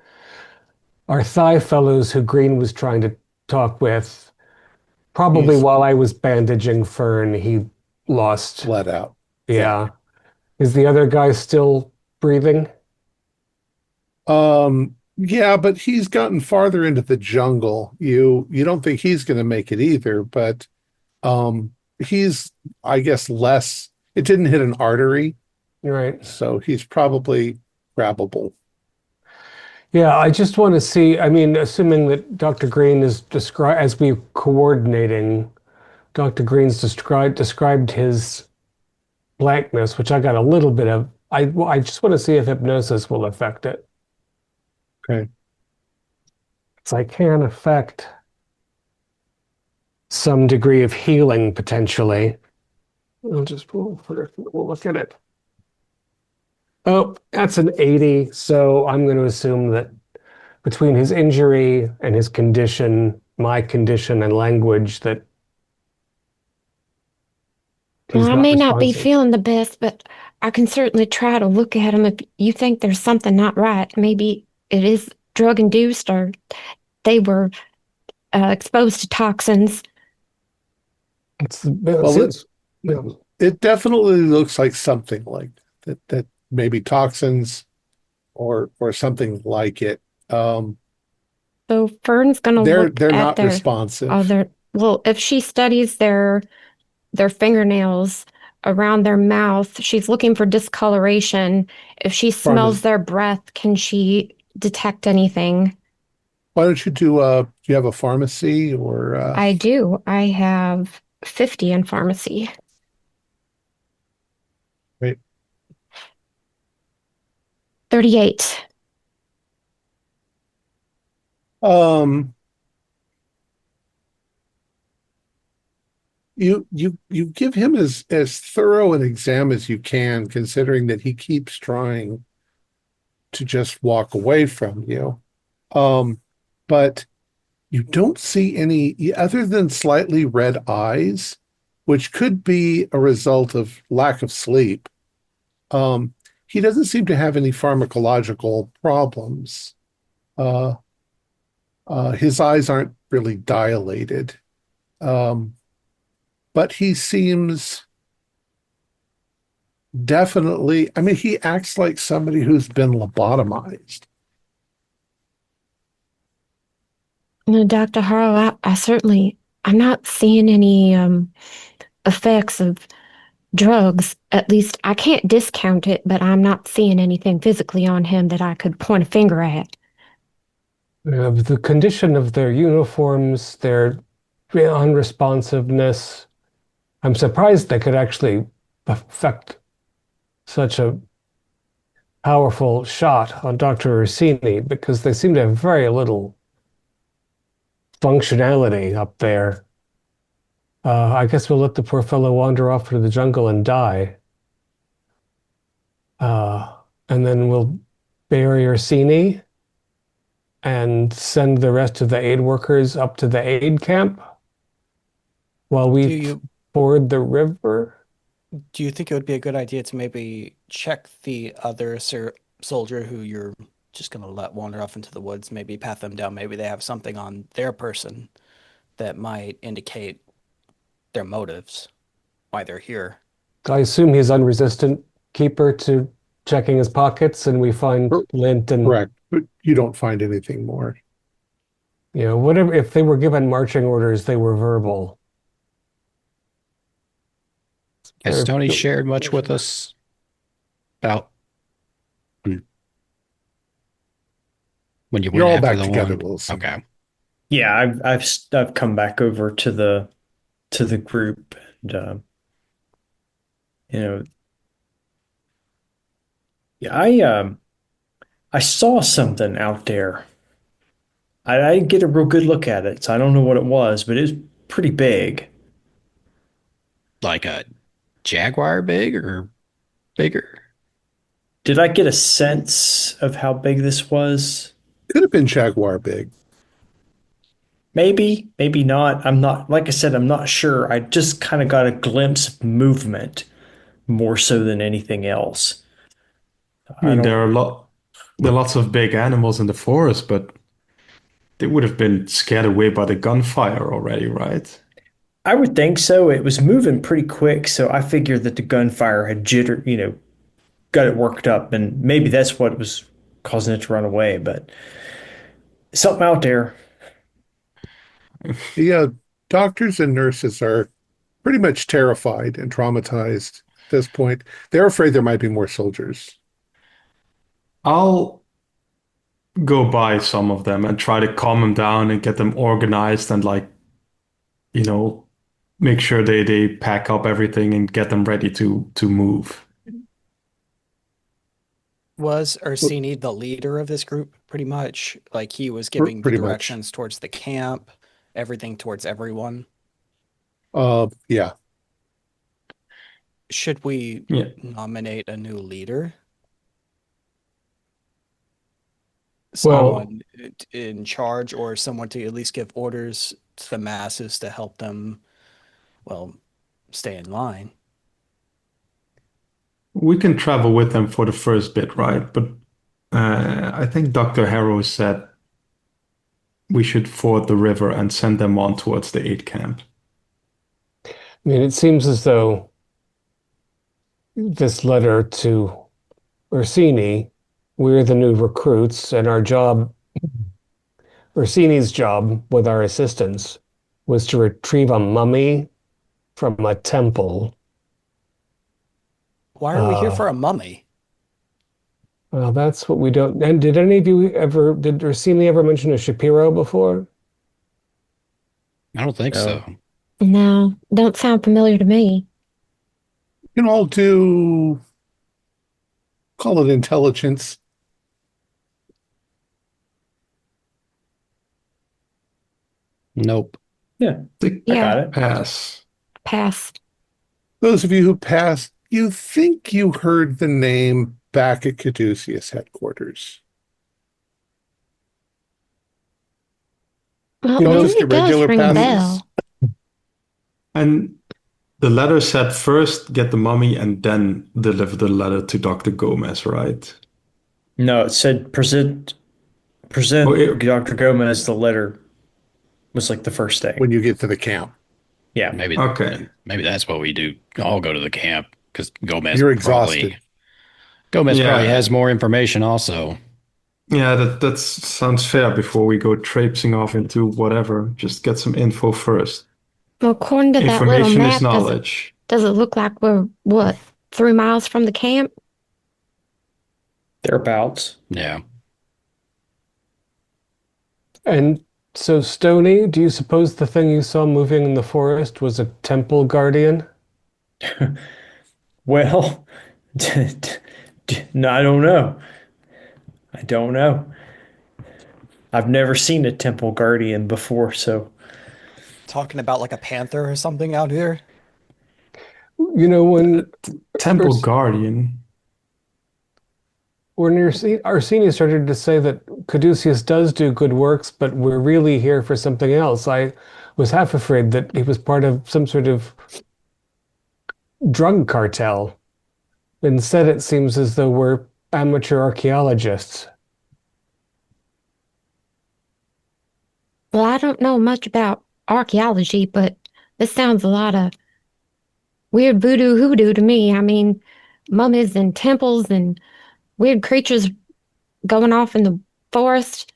Our thigh fellows who Green was trying to talk with, probably while I was bandaging Fern, he lost. Bled out. Yeah. Is the other guy still breathing? Yeah, but he's gotten farther into the jungle. You don't think he's going to make it either, but um, he's, I guess, less. It didn't hit an artery, Right. so he's probably grabbable. Yeah, I just want to see. I mean, assuming that Dr. Green is described as we coordinating, Dr. Green's described his blankness, which I got a little bit of. I just want to see if hypnosis will affect it. Okay. So I can affect some degree of healing potentially. We'll look at it. Oh, that's an 80. So I'm going to assume that between his injury and his condition, my condition and language, that Well, he's I not may not be responsive. feeling the best, but I can certainly try to look at him if you think there's something not right. Maybe it is drug induced or they were exposed to toxins. Well, Seems, you know, it definitely looks like something like that. That maybe toxins or something like it. So Fern's gonna look They're at not responsive. well, if she studies their fingernails around their mouth, she's looking for discoloration. If she Pharma, smells their breath, can she detect anything? why don't you do you have a pharmacy or I do. I have 50 in pharmacy. right? 38. Um, you give him as thorough an exam as you can, considering that he keeps trying to just walk away from you. But you don't see any other than slightly red eyes, which could be a result of lack of sleep. Um, he doesn't seem to have any pharmacological problems. Uh, his eyes aren't really dilated. Um, but he seems definitely, I mean, he acts like somebody who's been lobotomized. No, Dr. Harlow, I'm not seeing any effects of drugs. At least I can't discount it, but I'm not seeing anything physically on him that I could point a finger at. the condition of their uniforms, their unresponsiveness. I'm surprised they could actually affect such a powerful shot on Dr. Ursini because they seem to have very little functionality up there. I guess we'll let the poor fellow wander off into the jungle and die. Uh, and then we'll bury Ursini and send the rest of the aid workers up to the aid camp while Do we you ford the river. do you think it would be a good idea to maybe check the other soldier who you're just gonna let wander off into the woods, maybe pat them down, maybe they have something on their person that might indicate their motives, why they're here. I assume he's unresistant keeper to checking his pockets, and we find Cor- lint and Correct, but you don't find anything more. whatever. If they were given marching orders, they were verbal. Has They're- Tony shared much with us about when you You're went all after back the together, one? Wilson. Okay. Yeah, I've come back over to the group, and you know, yeah, I saw something out there. I didn't get a real good look at it, so I don't know what it was, but it was pretty big. Like a jaguar big or bigger? Did I get a sense of how big this was? Could have been Jaguar big. Maybe, maybe not. I'm not, like I said, I'm not sure. I just kind of got a glimpse of movement more so than anything else. I I mean, don't, there are lots of big animals in the forest, but they would have been scared away by the gunfire already, right? I would think so. It was moving pretty quick, so I figured that the gunfire had got it worked up, and maybe that's what was causing it to run away, but something out there. Yeah, doctors and nurses are pretty much terrified and traumatized at this point. They're afraid there might be more soldiers. I'll go by some of them and try to calm them down and get them organized and like, make sure they pack up everything and get them ready to move. Was Ursini the leader of this group, pretty much? Like he was giving the Pretty much. directions towards the camp, everything towards everyone. Yeah. Should we Yeah. nominate a new leader? Well- Someone in charge, or someone to at least give orders to the masses to help them, well, stay in line. We can travel with them for the first bit, right? But I think Dr. Harrow said we should ford the river and send them on towards the aid camp. I mean, it seems as though this letter to Ursini, we're the new recruits, and our job, Ursini's job with our assistants, was to retrieve a mummy from a temple. Why are we here for a mummy? Well, that's what we don't. And did any of you ever, did Ursini ever mention a Shapiro before? I don't think No. so. No, don't sound familiar to me. You can all do, call it intelligence. Nope. Yeah, I Yeah. got it. Pass. Pass. Those of you who passed, you think you heard the name back at Caduceus headquarters. Well, You know, maybe just your it does regular ring a passes. bell. And the letter said first get the mummy and then deliver the letter to Dr. Gomez, right? No, it said present Oh, Dr. Gomez the letter was like the first thing. When you get to the camp. Yeah. Maybe Okay. maybe that's what we do. All go to the camp because Gomez You're probably exhausted. Gomez Yeah. probably has more information also. Yeah, that sounds fair before we go traipsing off into whatever. Just get some info first. Well, according to that little Information map, is knowledge. does it look like we're, what, 3 miles from the camp? Thereabouts. Yeah. And so, Stony, do you suppose the thing you saw moving in the forest was a temple guardian? Well, no, I don't know. I don't know. I've never seen a temple guardian before, so Talking about like a panther or something out here? You know, when Temple Urs- Guardian. Arseni started to say that Caduceus does do good works, but we're really here for something else, I was half afraid that he was part of some sort of drug cartel. Instead, it seems as though we're amateur archaeologists. Well, I don't know much about archaeology, but this sounds a lot of weird voodoo hoodoo to me. I mean, mummies and temples and weird creatures going off in the forest.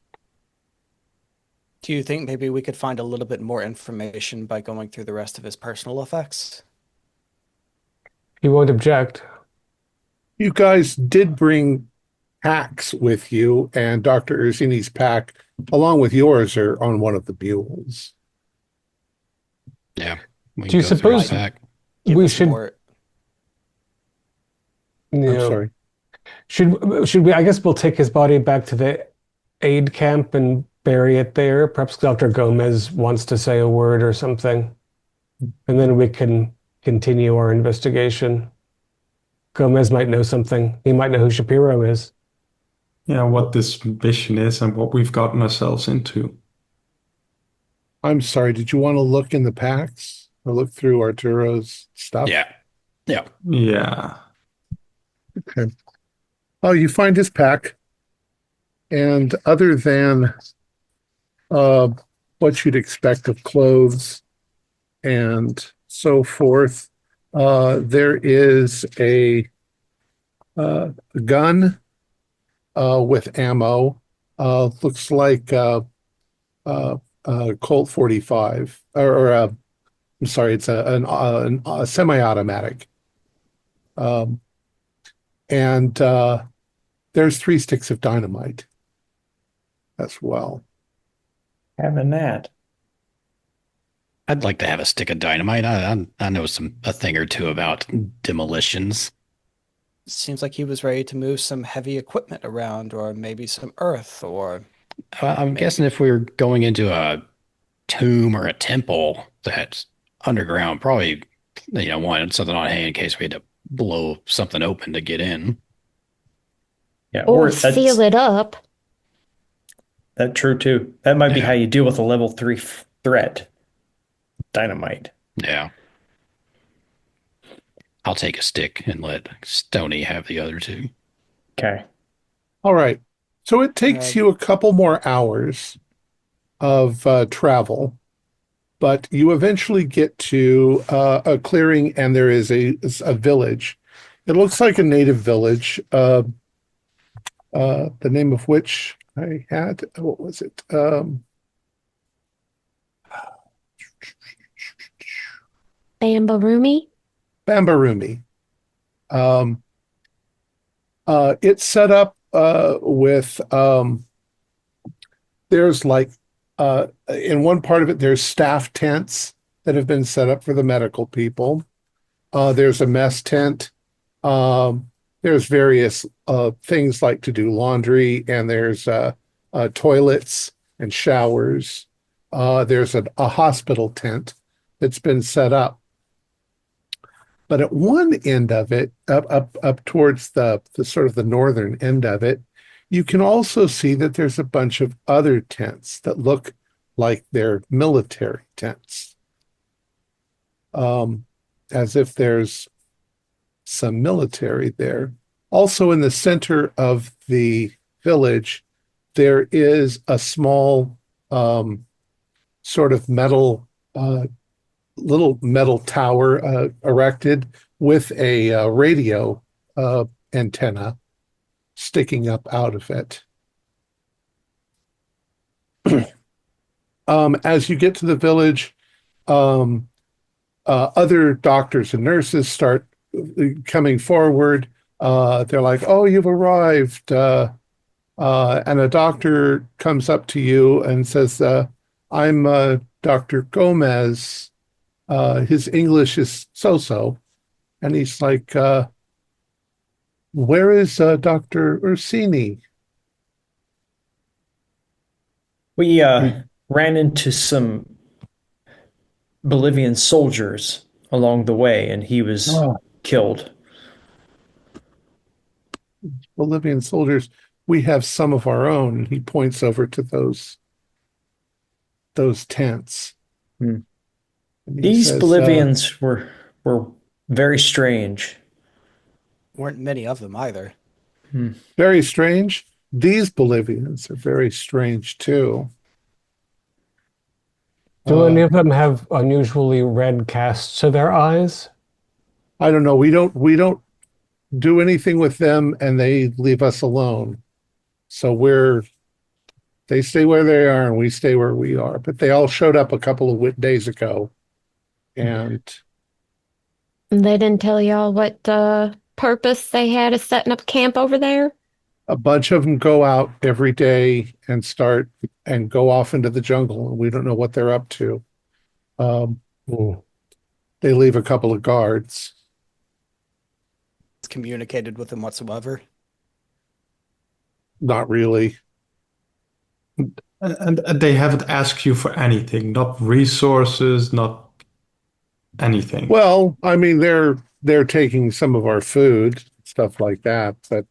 Do you think maybe we could find a little bit more information by going through the rest of his personal effects? He won't object. You guys did bring packs with you, and Dr. Ursini's pack, along with yours, are on one of the mules. Yeah. We Do you can go through his suppose- pack. Give We us should- more. You I'm know, sorry. should we? I guess we'll take his body back to the aid camp and bury it there. Perhaps Dr. Gomez wants to say a word or something, and then we can continue our investigation. Gomez might know something. He might know who Shapiro is. Yeah, what this mission is and what we've gotten ourselves into. I'm sorry. Did you want to look in the packs or look through Arturo's stuff? Yeah. Yeah. Yeah. Okay. Oh, you find his pack, and other than what you'd expect of clothes and so forth, there is a gun, with ammo. Looks like Colt 45, I'm sorry, it's a semi-automatic. And there's 3 sticks of dynamite as well. Having that. I'd like to have a stick of dynamite. I know a thing or two about demolitions. Seems like he was ready to move some heavy equipment around, or maybe some earth, or I'm guessing if we were going into a tomb or a temple that's underground, probably wanted something on hand in case we had to blow something open to get in. Yeah, Or that's seal it up. that true too. That might be Yeah. how you deal with a level 3 threat. Dynamite. Yeah. I'll take a stick and let Stony have the other 2. Okay. All right. So it takes you a couple more hours of travel, but you eventually get to a clearing, and there is a village. It looks like a native village, the name of which I had. What was it? Bambarumi? Bambarumi. It's set up with there's like in one part of it there's staff tents that have been set up for the medical people. There's a mess tent. There's various things like to do laundry, and there's toilets and showers. There's a hospital tent that's been set up. But at one end of it, up towards the sort of the northern end of it, you can also see that there's a bunch of other tents that look like they're military tents. As if there's some military there. Also in the center of the village, there is a small sort of little metal tower erected with a radio antenna sticking up out of it. As you get to the village, other doctors and nurses start coming forward. They're like, "Oh, you've arrived." And a doctor comes up to you and says, "I'm Dr. Gomez." His English is so-so. And he's like, "Where is Dr. Ursini?" We ran into some Bolivian soldiers along the way, and he was killed. Bolivian soldiers. We have some of our own. He points over to those tents. Hmm. And he These says, Bolivians were very strange. weren't many of them either. very strange. These Bolivians are very strange too. Do any of them have unusually red casts to their eyes? I don't know. We don't do anything with them, and they leave us alone. So they stay where they are, and we stay where we are. But they all showed up a couple of days ago, and They didn't tell y'all what purpose they had of setting up camp over there? a bunch of them go out every day and start and go off into the jungle, and we don't know what they're up to. They leave a couple of guards. It's communicated with them whatsoever. Not really. And they haven't asked you for anything, not resources, not anything. Well, I mean, they're taking some of our food, stuff like that, but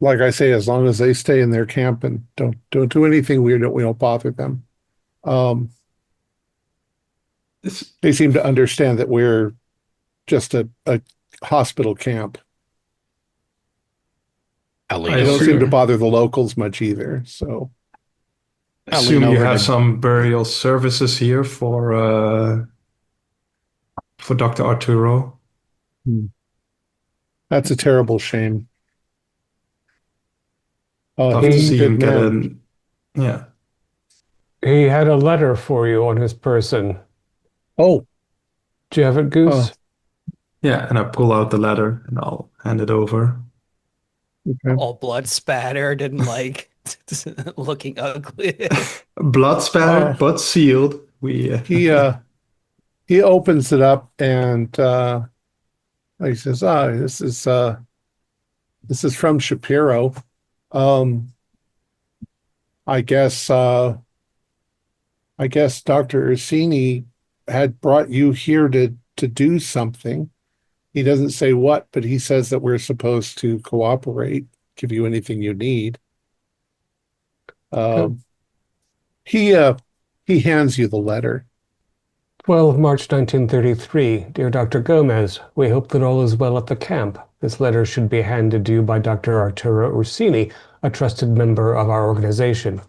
like I say, as long as they stay in their camp and don't do anything weird, we don't bother them. They seem to understand that we're just a hospital camp. They don't seem to bother the locals much either. So assume you have some burial services here for Dr. Arturo. That's a terrible shame. Love to He's a see him good get man. in. Yeah. He had a letter for you on his person. Oh, Do you have it, uh, Goose? Yeah, and I pull out the letter and I'll hand it over. okay. All blood spattered and like looking ugly. Blood spattered, but sealed. We He he opens it up and he says, this is from Shapiro. Um, I guess I guess Dr. Ursini had brought you here to do something. He doesn't say what, but he says that we're supposed to cooperate, give you anything you need. Good. Um, he hands you the letter. 12 March 1933. Dear Dr. Gomez, we hope that all is well at the camp. This letter should be handed to you by Dr. Arturo Ursini, a trusted member of our organization.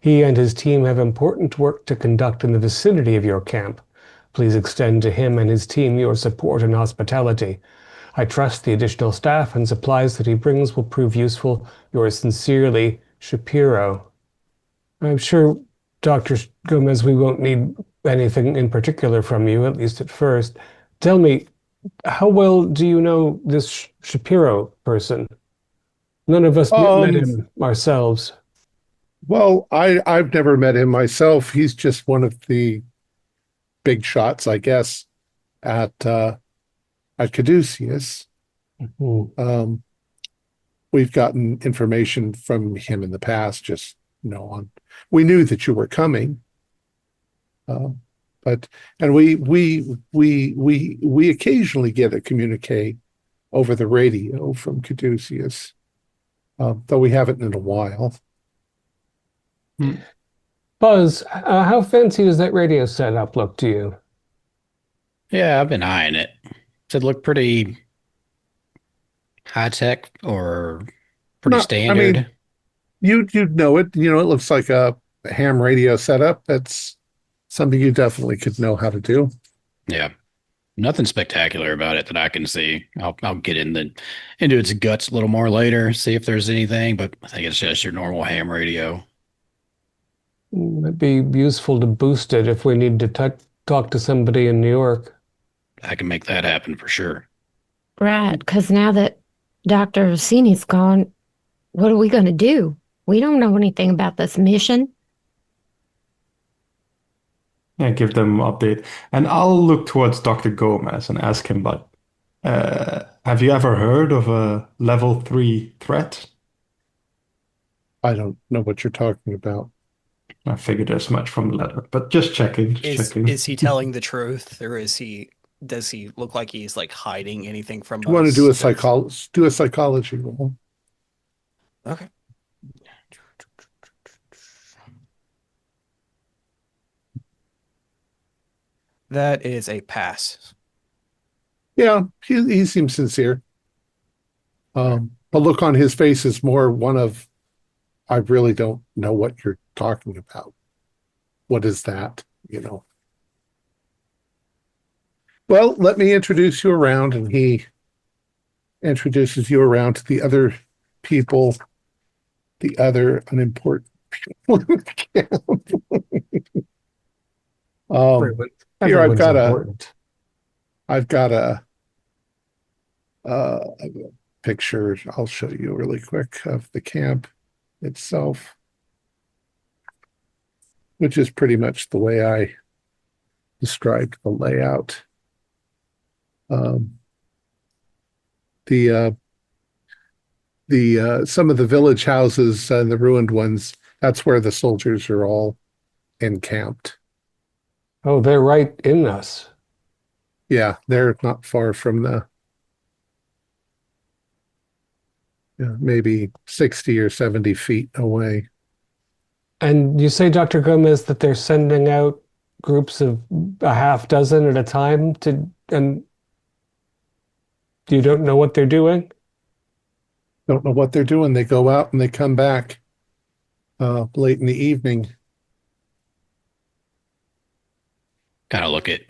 He and his team have important work to conduct in the vicinity of your camp. Please extend to him and his team your support and hospitality. I trust the additional staff and supplies that he brings will prove useful. Yours sincerely, Shapiro. I'm sure, Dr. Gomez, we won't need anything in particular from you, at least at first. Tell me, how well do you know this Shapiro person? None of us met Um, him ourselves. well, I've never met him myself. He's just one of the big shots, I guess, at Caduceus. Hmm. We've gotten information from him in the past, just on. We knew that you were coming, uh, but and we occasionally get a communique over the radio from Caduceus, though we haven't in a while. Buzz, how fancy does that radio setup look to you? Yeah, I've been eyeing it. Does it look pretty high tech or pretty Not, I mean, standard? you'd know it. It looks like a ham radio setup. That's something you definitely could know how to do. Yeah. Nothing spectacular about it that I can see. I'll get into its guts a little more later, see if there's anything, but I think it's just your normal ham radio. It'd be useful to boost it if we need to talk to somebody in New York. I can make that happen for sure. Right, because now that Dr. Rossini's gone, what are we going to do? We don't know anything about this mission. Yeah, give them an update. And I'll look towards Dr. Gomez and ask him, but have you ever heard of a level 3 threat? I don't know what you're talking about. I figured as much from the letter, but just checking, checking. Is he telling the truth, or does he look like he's like hiding anything from Do you want to us? do a psychology roll? Okay. That is a pass. Yeah, he seems sincere. The look on his face is more one of, I really don't know what you're talking about. What is that? Well, let me introduce you around, and he introduces you around to the other people, the other unimportant people in the camp. Here I've got a picture I'll show you really quick of the camp itself, which is pretty much the way I described the layout. Some of the village houses and the ruined ones, that's where the soldiers are all encamped. Oh, they're right in us. Yeah, they're not far from maybe 60 or 70 feet away. And you say, Dr. Gomez, that they're sending out groups of a half dozen at a time and you don't know what they're doing? Don't know what they're doing. They go out and they come back late in the evening. Kind of look at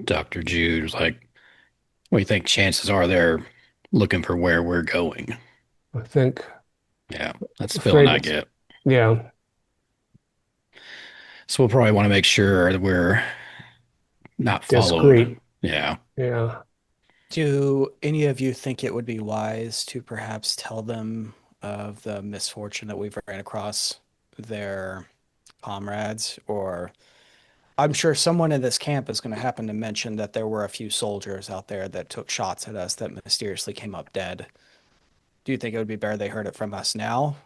Dr. Jude like, what do you think chances are they're looking for where we're going. I think. Yeah, that's the feeling I get. Yeah. So we'll probably want to make sure that we're not followed. Discreet. Yeah. Yeah. Do any of you think it would be wise to perhaps tell them of the misfortune that we've ran across their comrades? Or I'm sure someone in this camp is going to happen to mention that there were a few soldiers out there that took shots at us that mysteriously came up dead. Do you think it would be better they heard it from us now?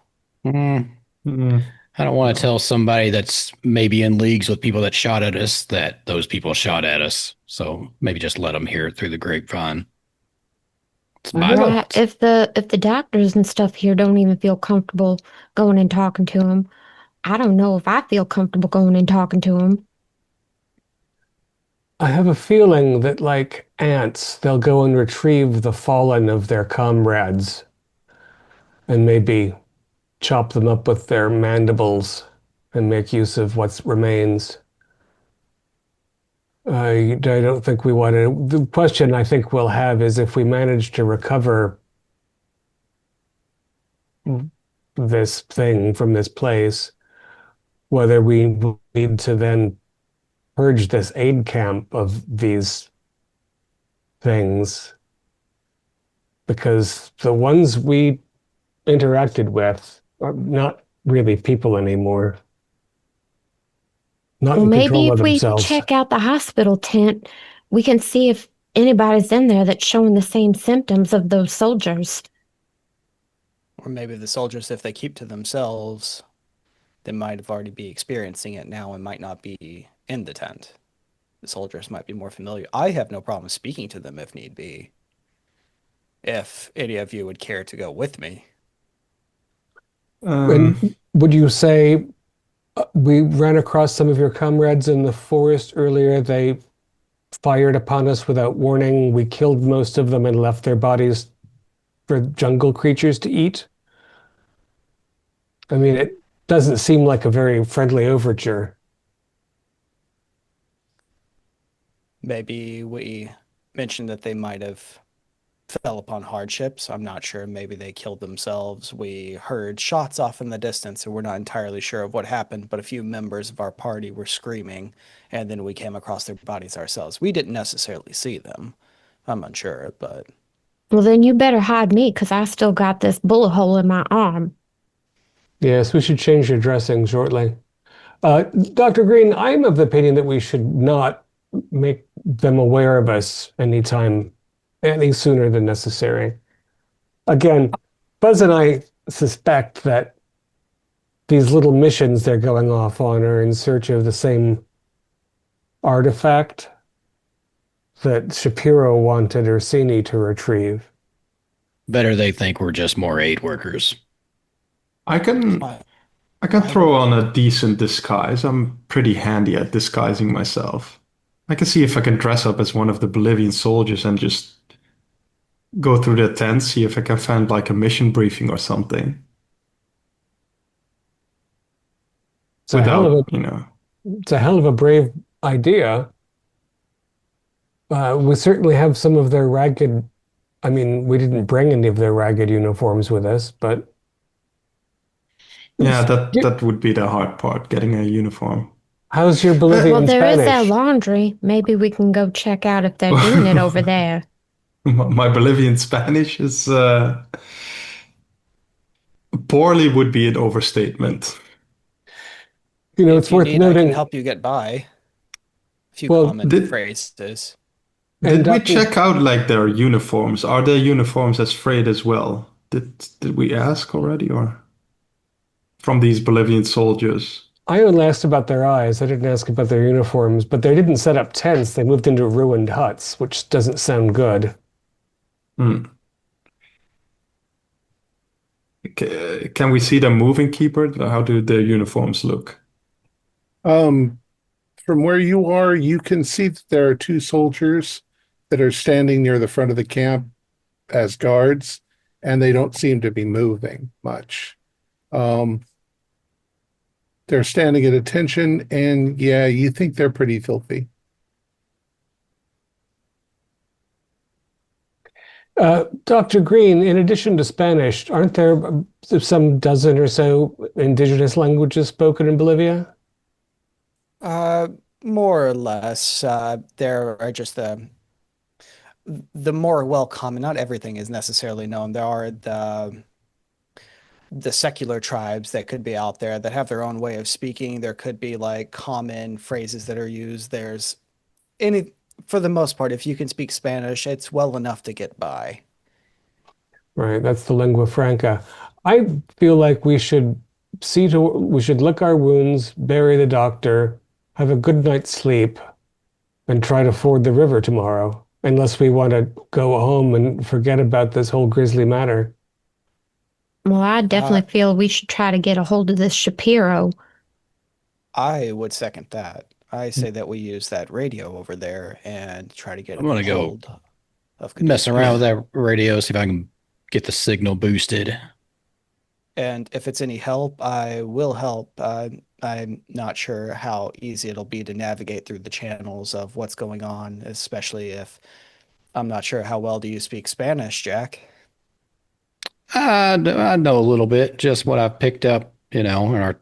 Mm, Mm, I don't want to tell somebody that's maybe in leagues with people that shot at us that those people shot at us. So maybe just let them hear it through the grapevine. It's my Right. thoughts. If the doctors and stuff here don't even feel comfortable going and talking to him, I don't know if I feel comfortable going and talking to him. I have a feeling that, like ants, they'll go and retrieve the fallen of their comrades and maybe chop them up with their mandibles and make use of what remains. I don't think we want to. The question I think we'll have is if we manage to recover this thing from this place, whether we need to then purge this aid camp of these things, because the ones we interacted with are not really people anymore. Not Well, in maybe control of if we themselves. check out the hospital tent, we can see if anybody's in there that's showing the same symptoms of those soldiers. Or maybe the soldiers, if they keep to themselves, they might have already be experiencing it now and might not be in the tent. The soldiers might be more familiar. I have no problem speaking to them if need be. If any of you would care to go with me. And would you say we ran across some of your comrades in the forest earlier? They fired upon us without warning. We killed most of them and left their bodies for jungle creatures to eat. I mean, it doesn't seem like a very friendly overture. Maybe we mentioned that they might have fell upon hardships. I'm not sure. Maybe they killed themselves. We heard shots off in the distance, and we're not entirely sure of what happened, but a few members of our party were screaming, and then we came across their bodies ourselves. We didn't necessarily see them. I'm unsure, but Well, then you better hide me because I still got this bullet hole in my arm. Yes, we should change your dressing shortly. Dr. Green, I'm of the opinion that we should not make them aware of us any sooner than necessary. Again, Buzz and I suspect that these little missions they're going off on are in search of the same artifact that Shapiro wanted Orsini to retrieve. Better they think we're just more aid workers. I can throw on a decent disguise. I'm pretty handy at disguising myself. I can see if I can dress up as one of the Bolivian soldiers and just go through the tent, see if I can find like a mission briefing or something. It's a hell of it's a hell of a brave idea. We certainly have some of their ragged. I mean, we didn't bring any of their ragged uniforms with us, but yeah, that would be the hard part, getting a uniform. How's your Bolivian Well, there is Spanish? that laundry. Maybe we can go check out if they're doing it over there. My Bolivian Spanish is poorly would be an overstatement. It's worth I noting. can help you get by. A few Well, common phrases. Did we check out like their uniforms? Are their uniforms as frayed as well? Did we ask already, or from these Bolivian soldiers? I only asked about their eyes. I didn't ask about their uniforms, but they didn't set up tents. They moved into ruined huts, which doesn't sound good. Can we see them moving, Keeper? How do their uniforms look? From where you are, you can see that there are two soldiers that are standing near the front of the camp as guards, and they don't seem to be moving much. They're standing at attention, and yeah, you think they're pretty filthy. Dr. Green, in addition to Spanish, aren't there some dozen or so indigenous languages spoken in Bolivia? Uh, More or less. There are just the more well common. Not everything is necessarily known. There are the secular tribes that could be out there that have their own way of speaking. There could be like common phrases that are used. There's any, for the most part, if you can speak Spanish, it's well enough to get by. Right, that's the lingua franca. I feel like we should lick our wounds, bury the doctor, have a good night's sleep, and try to ford the river tomorrow, unless we want to go home and forget about this whole grisly matter. Well, I Uh, definitely feel we should try to get a hold of this Shapiro. I would second that. I say that we use that radio over there and try to get I'm a gonna go hold of mess around with Caduceus. that radio, see if I can get the signal boosted. And if it's any help, I will help. I'm not sure how easy it'll be to navigate through the channels of what's going on, especially if I'm not sure how well do you speak Spanish, Jack? I know a little bit, just what I've picked up, in our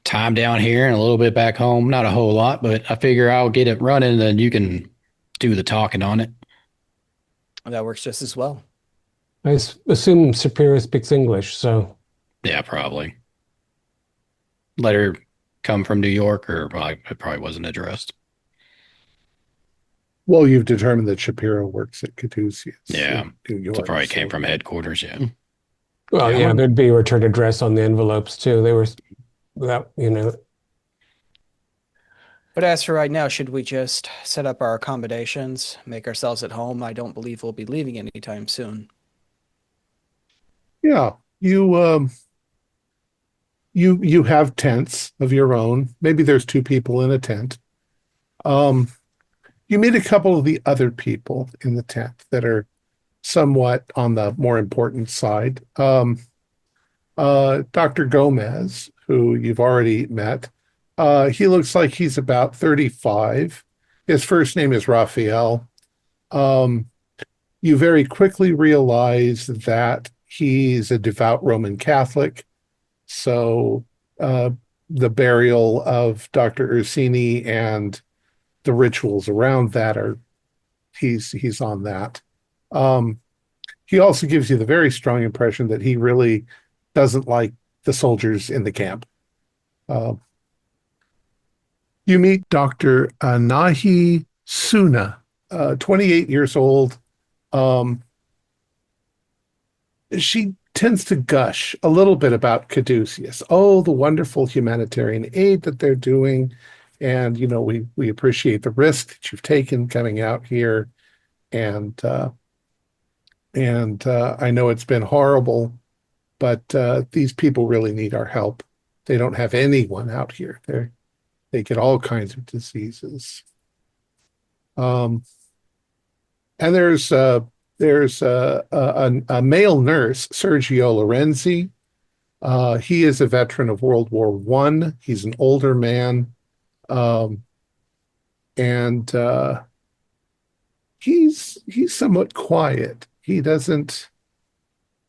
time down here and a little bit back home. Not a whole lot, but I figure I'll get it running, then you can do the talking on it. That works just as well. I assume Superior speaks English, so Yeah, probably. Letter come from New York, or well, it probably wasn't addressed. Well, you've determined that Shapiro works at Caduceus Yeah, in New so it York. probably came from headquarters. Yeah. well, Yeah, yeah, there'd be a return address on the envelopes too. They were that. But as for right now, should we just set up our accommodations, make ourselves at home? I don't believe we'll be leaving anytime soon. Yeah, you have tents of your own. Maybe there's two people in a tent. Um, you meet a couple of the other people in the tent that are somewhat on the more important side. Dr. Gomez, who you've already met, he looks like he's about 35. His first name is Raphael. Um, you very quickly realize that he's a devout Roman Catholic. So the burial of Dr. Ursini and the rituals around that he's on that. Um, he also gives you the very strong impression that he really doesn't like the soldiers in the camp. Uh, you meet Dr. Nahi Suna, 28 years old. Um, she tends to gush a little bit about Caduceus. Oh, the wonderful humanitarian aid that they're doing. And, we appreciate the risk that you've taken coming out here. And I know it's been horrible, but these people really need our help. They don't have anyone out here. They get all kinds of diseases. Um, and there's a male nurse, Sergio Lorenzi. He is a veteran of World War I. He's an older man, and he's somewhat quiet. He doesn't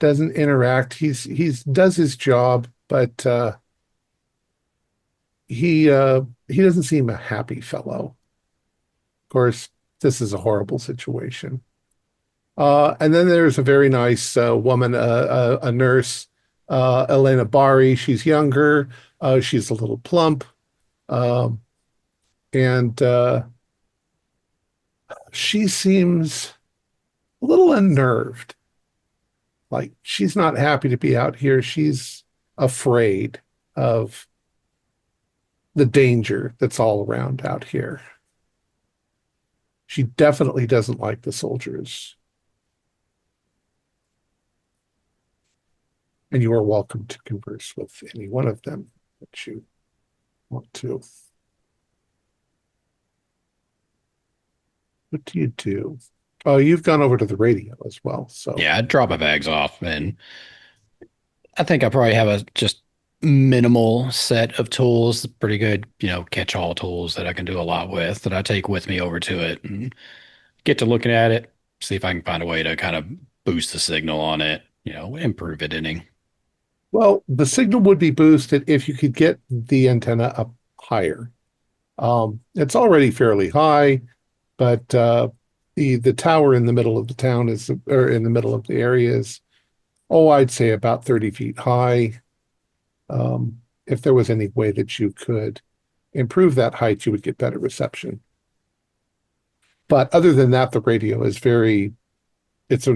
interact. He's does his job, but he doesn't seem a happy fellow. Of course, this is a horrible situation. And then there's a very nice woman, a nurse, Elena Bari. She's younger. She's a little plump. Um, and she seems a little unnerved. Like she's not happy to be out here. She's afraid of the danger that's all around out here. She definitely doesn't like the soldiers. And you are welcome to converse with any one of them that you want to. What do you do? Oh, you've gone over to the radio as well. So Yeah, I'd drop my bags off, and I think I probably have a just minimal set of tools, pretty good, catch-all tools that I can do a lot with that I take with me over to it and get to looking at it, see if I can find a way to kind of boost the signal on it, improve it any. Well, the signal would be boosted if you could get the antenna up higher. It's already fairly high, but the tower in the middle of the town or in the middle of the area is, I'd say about 30 feet high. If there was any way that you could improve that height, you would get better reception. But other than that, the radio is it's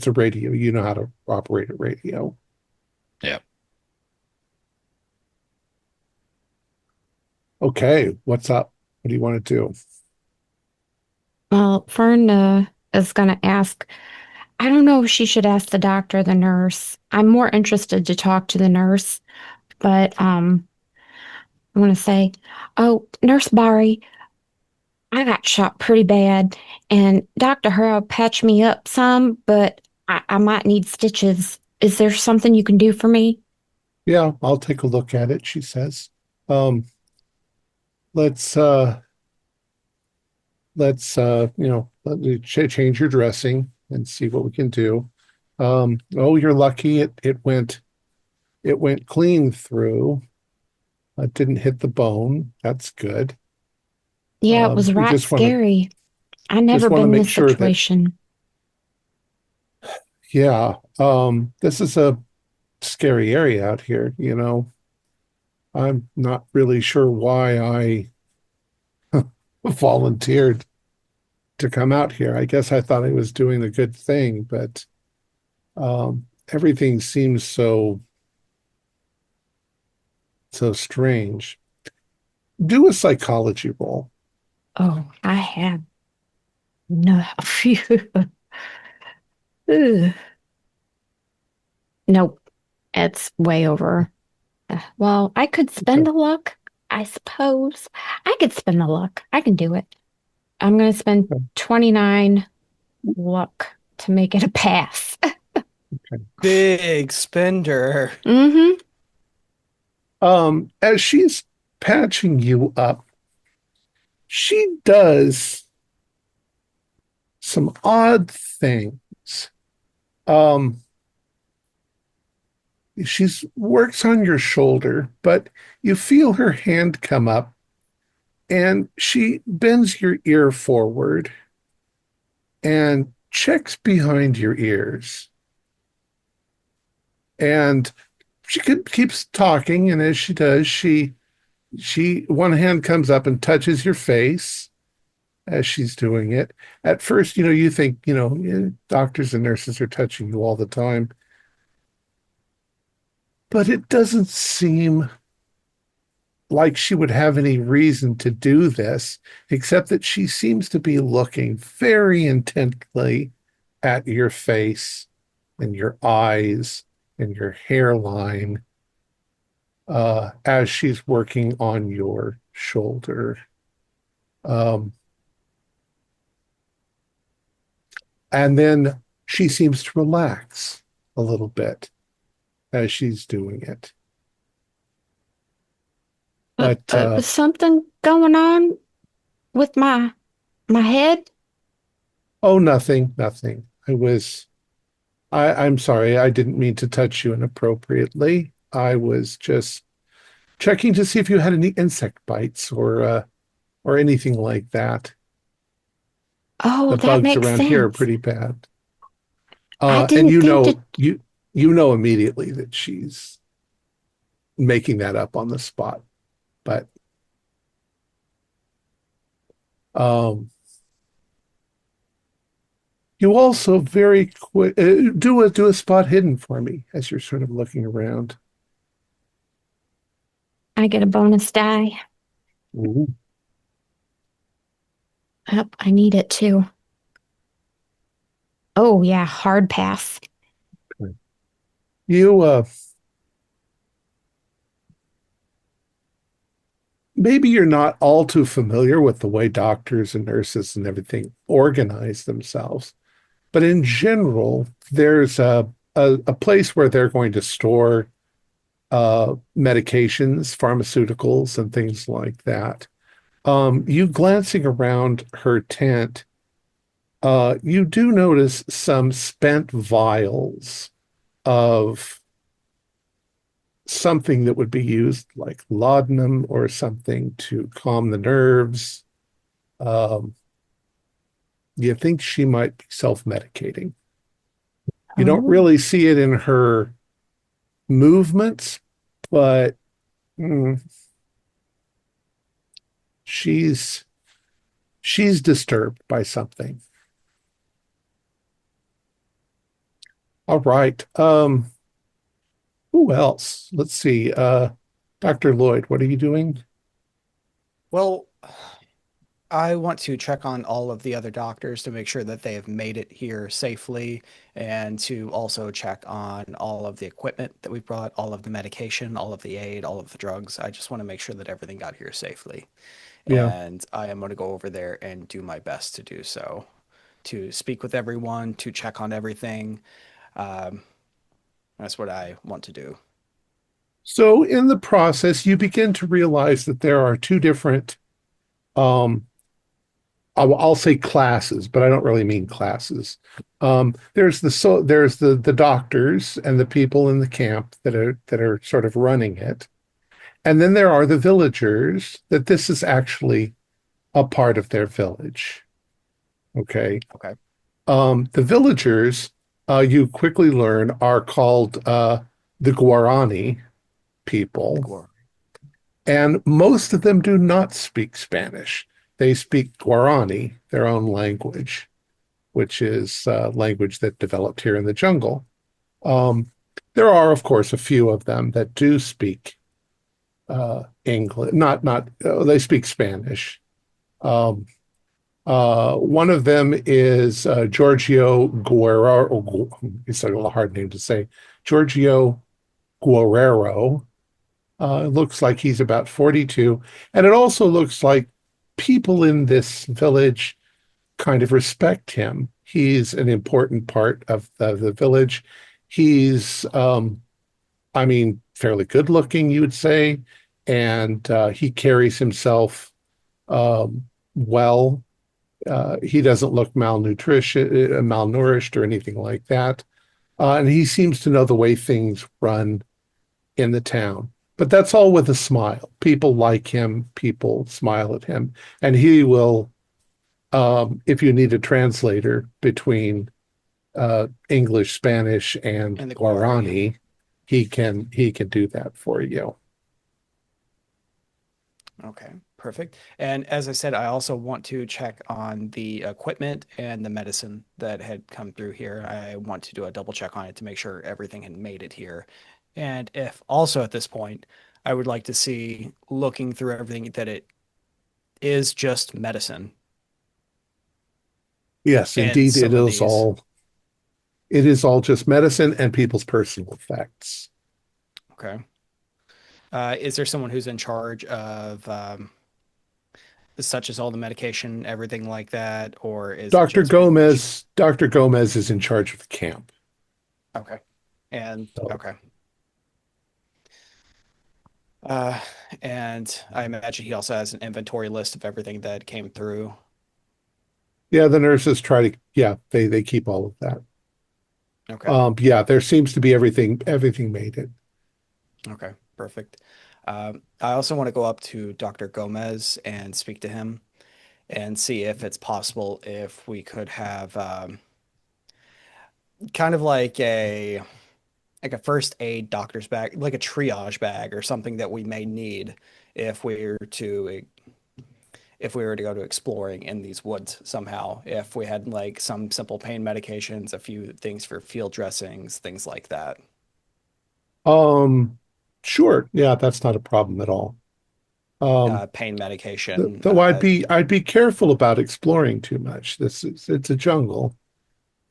a radio. You know how to operate a radio. Yeah. Okay, what's up? What do you want to do? Well, Fern is going to ask. I don't know if she should ask the doctor or the nurse. I'm more interested to talk to the nurse, but I want to say, oh, Nurse Barry, I got shot pretty bad, and Dr. Harrow patched me up some, but I might need stitches. Is there something you can do for me? Yeah, I'll take a look at it, she says. Let's let me change your dressing and see what we can do. You're lucky it went clean through. It didn't hit the bone. That's good. Yeah, it was right scary. I never been in this situation. Yeah, this is a scary area out here, I'm not really sure why I volunteered to come out here. I guess I thought I was doing the good thing, but everything seems so strange. Do a psychology roll. Oh, I have no. Nope, it's way over. Well, I could spend the luck, I suppose. I could spend the luck. I can do it. I'm going to spend 29 luck to make it a pass. Okay. Big spender. Mm-hmm. As she's patching you up, she does some odd things. She works on your shoulder, but you feel her hand come up and she bends your ear forward and checks behind your ears. And she keeps talking, and as she does, she one hand comes up and touches your face as she's doing it. At first, you think, doctors and nurses are touching you all the time. But it doesn't seem like she would have any reason to do this, except that she seems to be looking very intently at your face and your eyes and your hairline as she's working on your shoulder. And then she seems to relax a little bit as she's doing it. But something going on with my head? Oh, nothing. I'm sorry. I didn't mean to touch you inappropriately. I was just checking to see if you had any insect bites or anything like that. Oh, The that bugs makes around sense. here are pretty bad. I And didn't think you know immediately that she's making that up on the spot. But you also very quick do a spot hidden for me as you're sort of looking around. I get a bonus die. Ooh. Yep, I need it too. Oh yeah, hard pass. You maybe you're not all too familiar with the way doctors and nurses and everything organize themselves, but in general, there's a place where they're going to store medications, pharmaceuticals, and things like that. You glancing around her tent, You do notice some spent vials of something that would be used like laudanum or something to calm the nerves. Um, you think she might be self-medicating. You don't Oh, really see it in her movements, but mm, she's she's disturbed by something. All right. Who else? Let's see. Dr. Lloyd, what are you doing? Well, I want to check on all of the other doctors to make sure that they have made it here safely, and to also check on all of the equipment that we brought, all of the medication, all of the aid, all of the drugs. I just want to make sure that everything got here safely. Yeah. And I am going to go over there and do my best to do so, to speak with everyone, to check on everything. Um, that's what I want to do. So in the process, you begin to realize that there are two different, um, I'll say classes, but I don't really mean classes. There's the doctors and the people in the camp that are sort of running it, and then there are the villagers that this is actually a part of their village. Okay. Okay. The villagers, you quickly learn, are called the Guarani The people, Gore. and most of them do not speak Spanish. They speak Guarani, their own language, which is language that developed here in the jungle. Um, there are, of course, a few of them that do speak English. They speak Spanish. Um, one of them is Giorgio Guerrero. It's a hard name to say. Giorgio Guerrero. It looks like he's about 42. And it also looks like people in this village kind of respect him. He's an important part of the village. He's, I mean, fairly good looking, you would say. And he carries himself well. He doesn't look malnourished or anything like that. And he seems to know the way things run in the town. But that's all with a smile. People like him, people smile at him, and he will, if you need a translator between English, Spanish, and And the Guarani. Guarani, he can do that for you. Okay, perfect. And as I said, I also want to check on the equipment and the medicine that had come through here. I want to do a double check on it to make sure everything had made it here. And if also at this point, I would like to see, looking through everything, that it is just medicine Yes, and indeed, some of these. it is all just medicine and people's personal effects. Okay. Is there someone who's in charge of such as all the medication, everything like that, or is it Dr. just pretty much Gomez is in charge of the camp. okay? And So, okay. Uh, and I imagine he also has an inventory list of everything that came through. yeah, the nurses try to, yeah, they keep all of that. Okay. Yeah, there seems to be everything made it. Okay. Perfect. I also want to go up to Dr. Gomez and speak to him and see if it's possible if we could have kind of like a first aid doctor's bag, like a triage bag or something that we may need if we were to if we were to go to exploring in these woods somehow. If we had like some simple pain medications, a few things for field dressings, things like that. Um, sure, yeah, that's not a problem at all. Pain medication. Though I'd be careful about exploring too much. It's a jungle.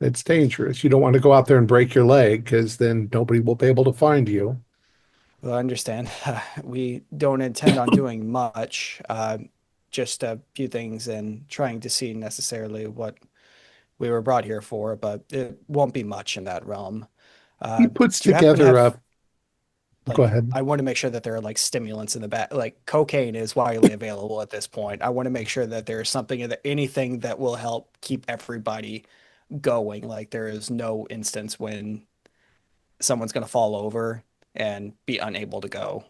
It's dangerous. You don't want to go out there and break your leg because then nobody will be able to find you. Well, I understand. We don't intend on doing much, just a few things and trying to see necessarily what we were brought here for, but it won't be much in that realm. He puts Do you happen to together have? a Go ahead. I want to make sure that there are like stimulants in the back. Like cocaine is widely available at this point. I want to make sure that there's anything that will help keep everybody going. Like there is no instance when someone's going to fall over and be unable to go.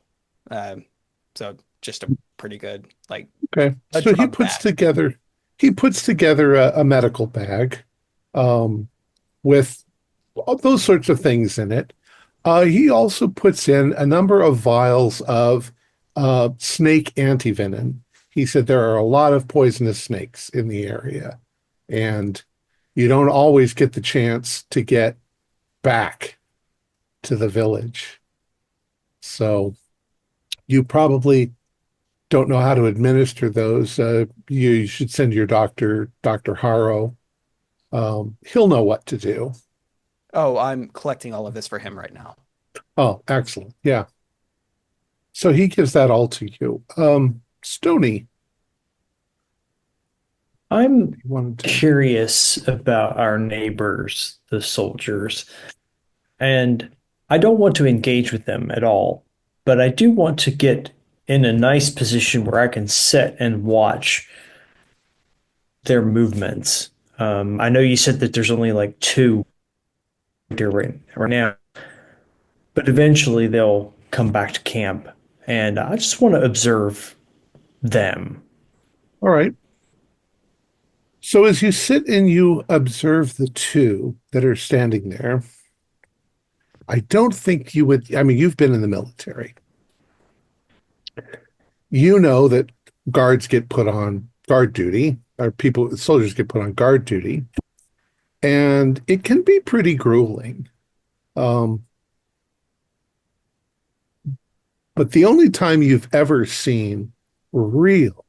So just a pretty good like Okay. a So drug bag. he puts together a medical bag with all those sorts of things in it. He also puts in a number of vials of snake antivenom. He said there are a lot of poisonous snakes in the area, and you don't always get the chance to get back to the village. So you probably don't know how to administer those. You should send your doctor, Dr. Harrow. He'll know what to do. Oh, I'm collecting all of this for him right now. Oh, excellent. Yeah. So he gives that all to you. Stony, I'm you wanted to. curious about our neighbors, the soldiers, and I don't want to engage with them at all, but I do want to get in a nice position where I can sit and watch their movements. I know you said that there's only like two here right now, but eventually they'll come back to camp, and I just want to observe them. All right. So as you sit and you observe the two that are standing there, I don't think you would, I mean, you've been in the military. You know that guards get put on guard duty, or soldiers get put on guard duty, and it can be pretty grueling. But the only time you've ever seen real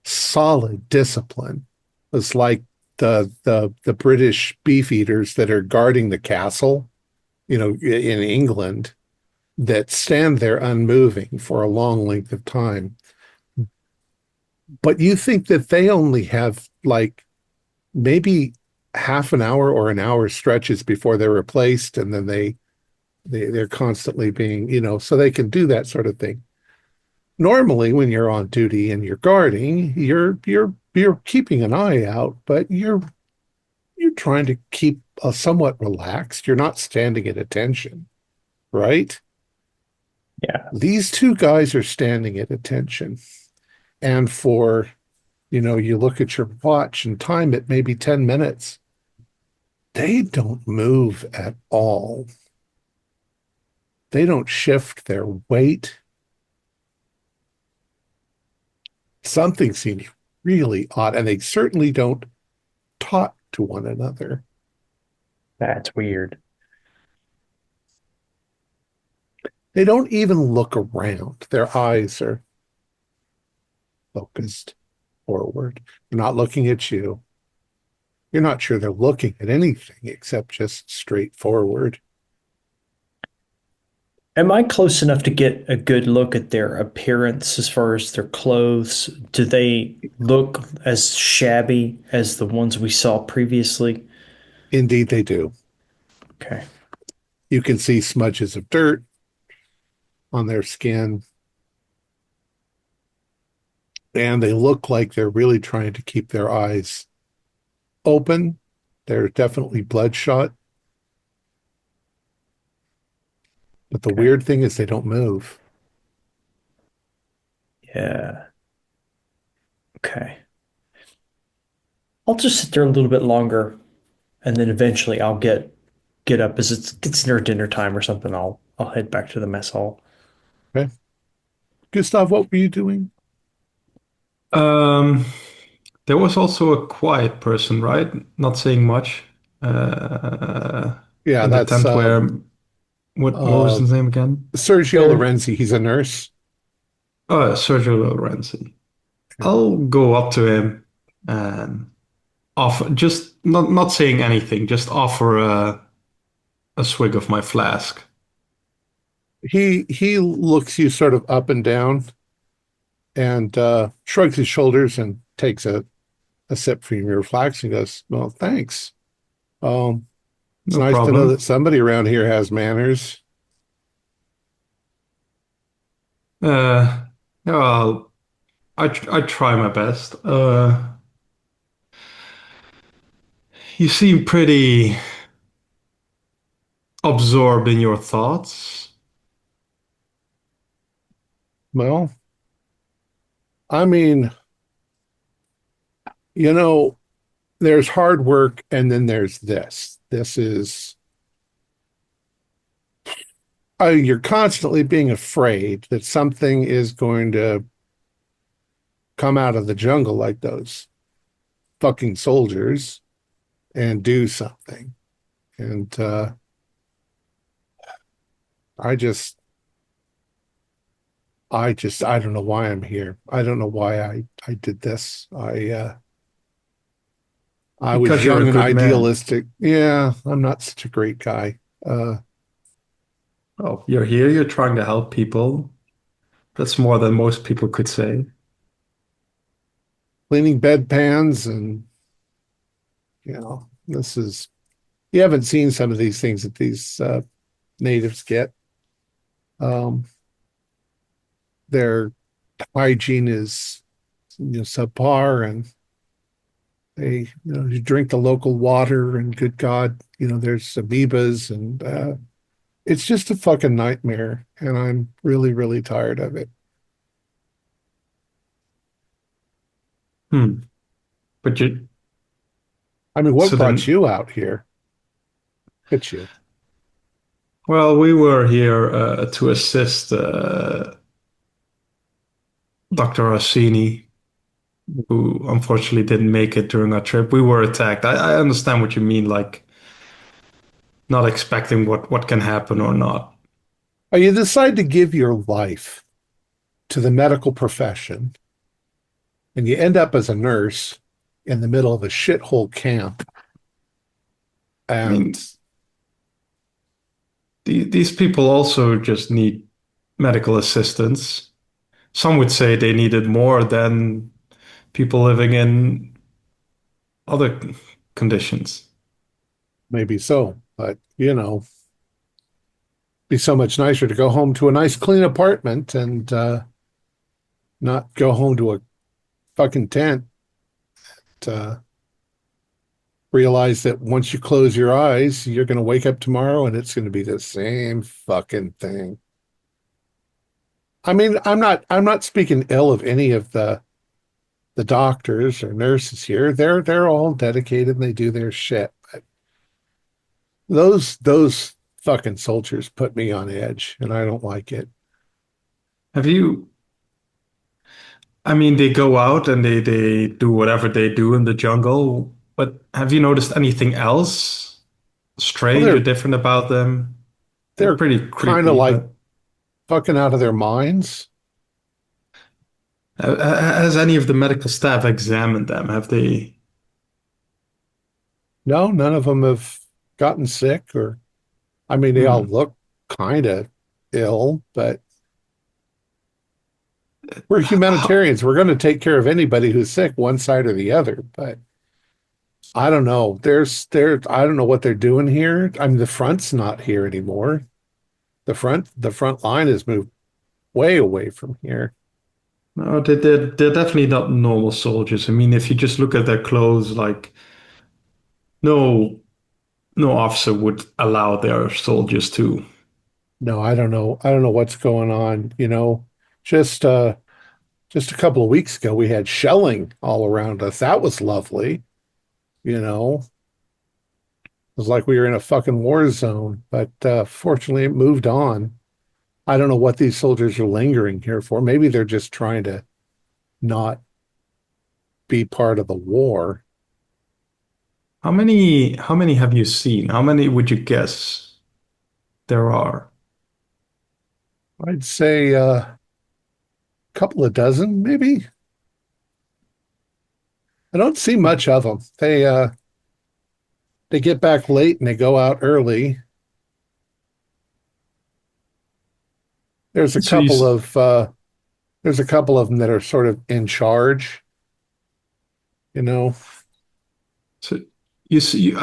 solid discipline was like the British beefeaters that are guarding the castle, in England, that stand there unmoving for a long length of time. But you think that they only have like maybe half an hour or an hour stretches before they're replaced, and then they're constantly being, so they can do that sort of thing. Normally, when you're on duty and you're guarding, you're keeping an eye out, but you're trying to keep somewhat relaxed. You're not standing at attention, right? Yeah. These two guys are standing at attention. And for, you look at your watch and time it maybe 10 minutes. They don't move at all. They don't shift their weight. Something seems really odd, and they certainly don't talk to one another. That's weird. They don't even look around. Their eyes are focused forward. They're not looking at you. You're not sure they're looking at anything except just straight forward. Am I close enough to get a good look at their appearance as far as their clothes? Do they look as shabby as the ones we saw previously? Indeed, they do. Okay. You can see smudges of dirt on their skin. And they look like they're really trying to keep their eyes open. They're definitely bloodshot. But the weird thing is they don't move. Yeah. Okay. I'll just sit there a little bit longer, and then eventually I'll get up as it gets near dinner time or something. I'll head back to the mess hall. Okay. Gustav, what were you doing? There was also a quiet person, right? Not saying much. Yeah, In the that's tent where what was his name again? Sergio Lorenzi. He's a nurse. Oh, Sergio Lorenzi. I'll go up to him and offer, just not saying anything, just offer a swig of my flask. He looks you sort of up and down and shrugs his shoulders and takes a sip from your flask and goes, "Well, thanks. It's No nice to know problem. that somebody around here has manners." Uh, well, I try my best. You seem pretty absorbed in your thoughts. Well, I mean, you know, there's hard work and then there's this. This is, you're constantly being afraid that something is going to come out of the jungle like those fucking soldiers and do something. And I just, I don't know why I'm here. I don't know why I did this. I was Because you're a young and good man. idealistic. Yeah, I'm not such a great guy. Oh, you're here, you're trying to help people. That's more than most people could say. Cleaning bedpans and, this is, you haven't seen some of these things that these natives get. Um, their hygiene is, subpar, and they, you drink the local water, and good God, there's amoebas, and it's just a fucking nightmare, and I'm really, really tired of it. Hmm. But you, I mean, what so brought then, you out here? It's you. well, we were here to assist Dr. Orsini, who unfortunately didn't make it during our trip. We were attacked. I understand what you mean, like not expecting what can happen or not. Or you decide to give your life to the medical profession, and you end up as a nurse in the middle of a shithole camp. I And mean, these people also just need medical assistance. Some would say they needed more than people living in other conditions. maybe so, but be so much nicer to go home to a nice clean apartment and not go home to a fucking tent. Realize that once you close your eyes, you're going to wake up tomorrow and it's going to be the same fucking thing. I mean, I'm not speaking ill of any of the doctors or nurses here. They're all dedicated and they do their shit. But those fucking soldiers put me on edge, and I don't like it. Have you, I mean, they go out and they do whatever they do in the jungle, but have you noticed anything else Well, strange or they're different about them? They're they're pretty kind of creepy, like but fucking out of their minds. has any of the medical staff examined them? Have they? No, none of them have gotten sick, or I mean, they all Hmm. look kind of ill, but we're How, humanitarians. We're going to take care of anybody who's sick, one side or the other. But I don't know. I don't know what they're doing here. I mean, the front's not here anymore. The front line has moved way away from here. no, they're definitely not normal soldiers. I mean, if you just look at their clothes, like no no officer would allow their soldiers to. No, I don't know. I don't know what's going on. Just just a couple of weeks ago we had shelling all around us. That was lovely. It was like we were in a fucking war zone, but fortunately it moved on. I don't know what these soldiers are lingering here for. Maybe they're just trying to not be part of the war. How many have you seen? How many would you guess there are? I'd say a couple of dozen, maybe. I don't see much of them. They get back late and they go out early. There's a So you couple of uh, there's a couple of them that are sort of in charge, you know. so you see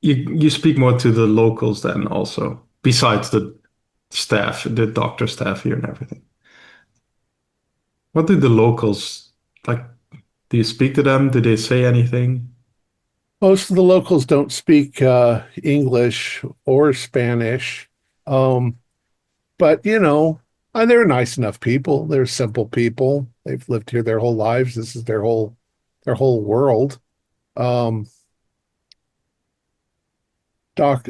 you speak more to the locals then also, besides the staff, the doctor staff here and everything. What do the locals like? Do you speak to them? Do they say anything? Most of the locals don't speak English or Spanish. Um, but they're nice enough people. They're simple people. They've lived here their whole lives. This is their whole world. Um, Doc,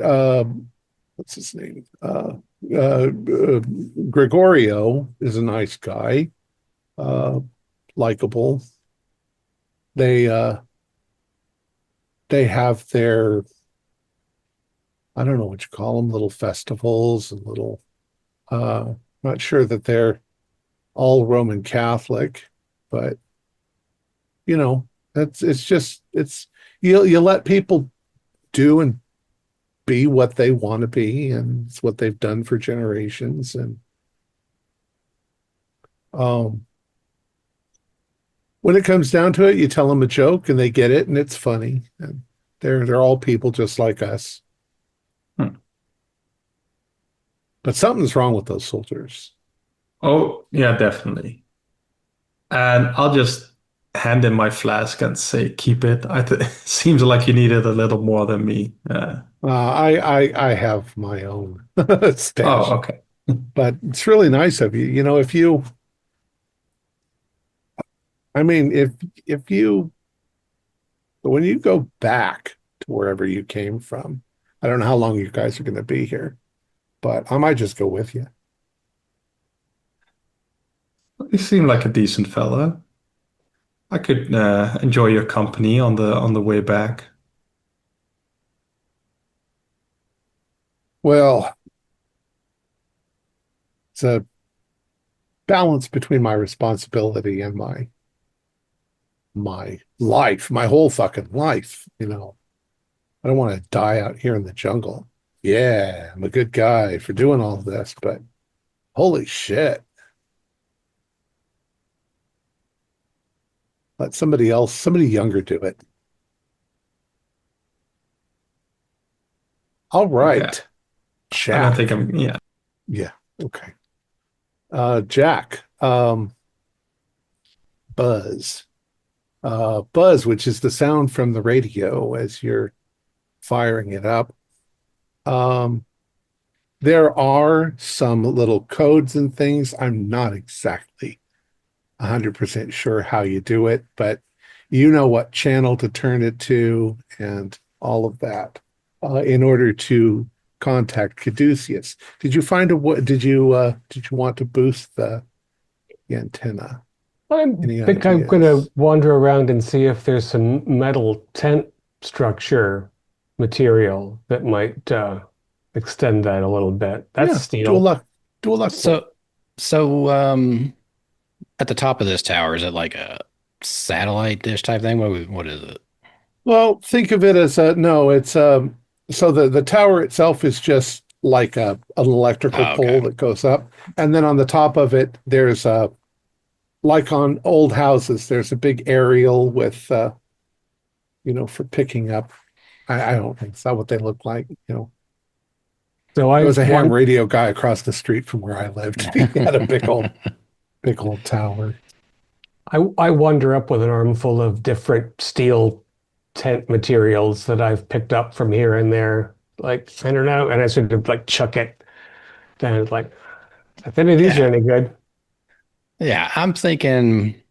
what's his name? Gregorio is a nice guy, uh, likable. They uh, they have their, I don't know what you call them, little festivals and little. Not sure that they're all Roman Catholic, but it's just you let people do and be what they want to be, and it's what they've done for generations. And um, when it comes down to it, you tell them a joke and they get it, and it's funny. And they're all people just like us. Hmm. But something's wrong with those soldiers. Oh, yeah, definitely. And I'll just hand in my flask and say, keep it. Seems like you need it a little more than me. I have my own stash, Oh, okay. but it's really nice of you. If you, I mean, if you when you go back to wherever you came from, I don't know how long you guys are going to be here, but I might just go with you. You seem like a decent fella. I could enjoy your company on the way back. Well, it's a balance between my responsibility and my life, my whole fucking life. I don't want to die out here in the jungle. Yeah, I'm a good guy for doing all this, but holy shit. Let somebody else, somebody younger do it. All right. I don't Jack. think yeah. Yeah, okay. Jack, buzz. Buzz, which is the sound from the radio as you're firing it up. Um, there are some little codes and things. I'm not exactly 100% sure how you do it, but you know what channel to turn it to and all of that in order to contact Caduceus. Did you find did you want to boost the antenna? I Any think I'm going ideas? to wander around and see if there's some metal tent structure material that might extend that a little bit. That's Yeah, steel. Do a luck roll. So at the top of this tower, is it like a satellite dish type thing? What is it? Well, think of it as no, it's so the tower itself is just like an electrical Oh, pole okay. that goes up, and then on the top of it there's like on old houses, there's a big aerial with for picking up. I don't think that's what they look like. So There I was a ham want radio guy across the street from where I lived. He had a big old tower. I wander up with an armful of different steel tent materials that I've picked up from here and there. Like, I don't know, and I sort of like chuck it down. Like, if any of these are Yeah. any good. Yeah, I'm thinking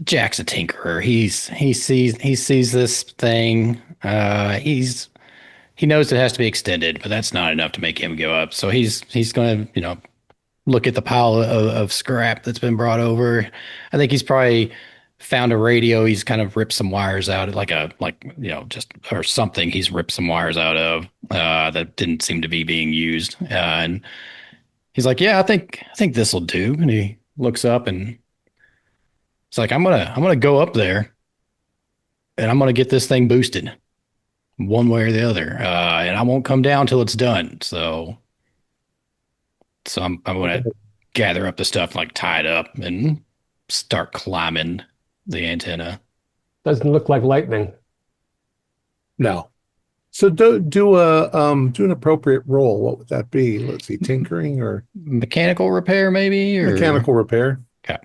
Jack's a tinkerer. He sees this thing. He knows it has to be extended, but that's not enough to make him give up. So he's gonna, look at the pile of scrap that's been brought over. I think he's probably found a radio. He's kind of ripped some wires out, just or something. He's ripped some wires out of that didn't seem to be being used, and he's like, "Yeah, I think this will do." And he looks up and it's like, I'm gonna go up there and I'm gonna get this thing boosted one way or the other, and I won't come down till it's done. So I'm gonna gather up the stuff, like tie it up and start climbing the antenna. Doesn't look like lightning. No, So do an appropriate roll. What would that be? Let's see, tinkering or Mechanical repair, maybe, or mechanical repair. okay.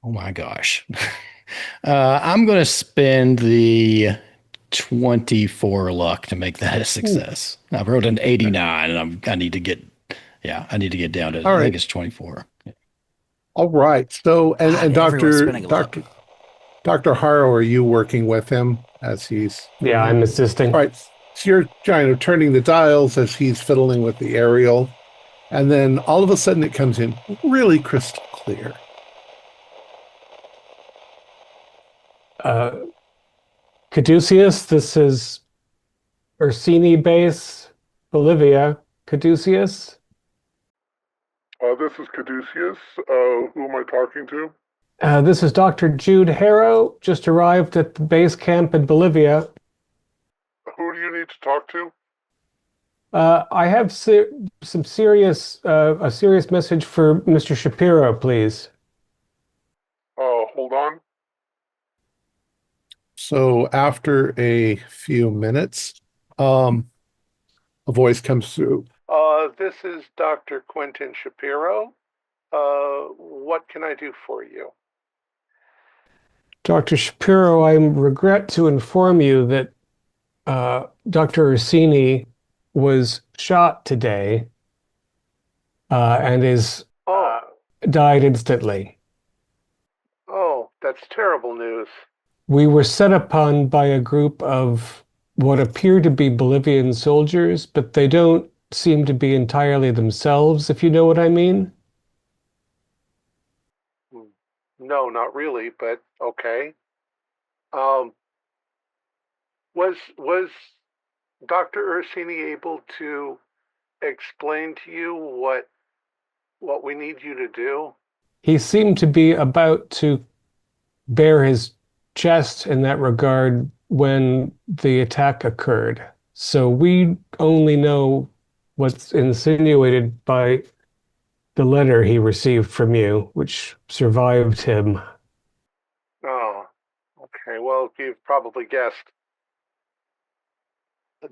Oh my gosh. I'm gonna spend the 24 luck to make that a success. I wrote an 89, and I need to get down to All I think right. it's 24. All right. So and God, and everyone's Doctor spending luck. Dr. Harrow, are you working with him as he's Yeah, I'm assisting. all right? So you're kind of turning the dials as he's fiddling with the aerial, and then all of a sudden it comes in really crystal clear. Caduceus, this is Ursini base, Bolivia. Caduceus? This is Caduceus. Who am I talking to? This is Dr. Jude Harrow, just arrived at the base camp in Bolivia. Who do you need to talk to? I have a serious message for Mr. Shapiro, please. Hold on. So after a few minutes, a voice comes through. This is Dr. Quentin Shapiro. What can I do for you? Dr. Shapiro, I regret to inform you that Dr. Ursini was shot today and died instantly. Oh, that's terrible news. We were set upon by a group of what appear to be Bolivian soldiers, but they don't seem to be entirely themselves, if you know what I mean. No, not really, but okay. Was Dr. Ursini able to explain to you what we need you to do? He seemed to be about to bare his chest in that regard when the attack occurred. So we only know what's insinuated by the letter he received from you, which survived him. Oh, okay. Well, you've probably guessed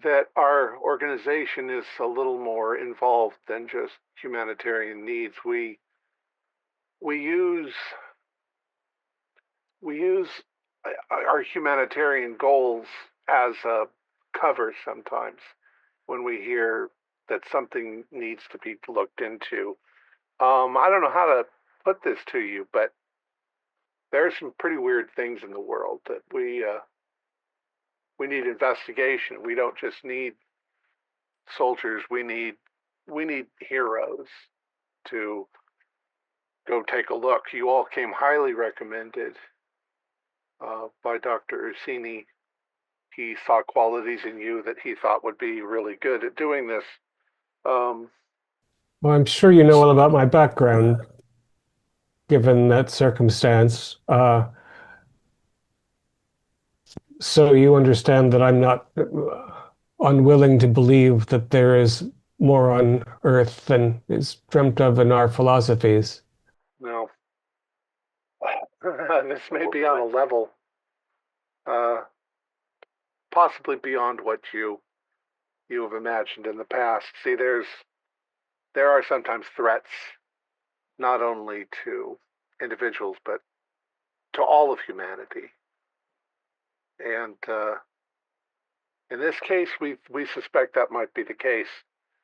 that our organization is a little more involved than just humanitarian needs. We use our humanitarian goals as a cover sometimes when we hear that something needs to be looked into. I don't know how to put this to you, but there's some pretty weird things in the world that we need investigation. We don't just need soldiers. We need heroes to go take a look. You all came highly recommended by Dr. Ursini. He saw qualities in you that he thought would be really good at doing this. Well, I'm sure you know all about my background, given that circumstance. So you understand that I'm not unwilling to believe that there is more on Earth than is dreamt of in our philosophies. No. This may be on a level possibly beyond what you have imagined in the past. See, there are sometimes threats, not only to individuals, but to all of humanity. And in this case, we suspect that might be the case.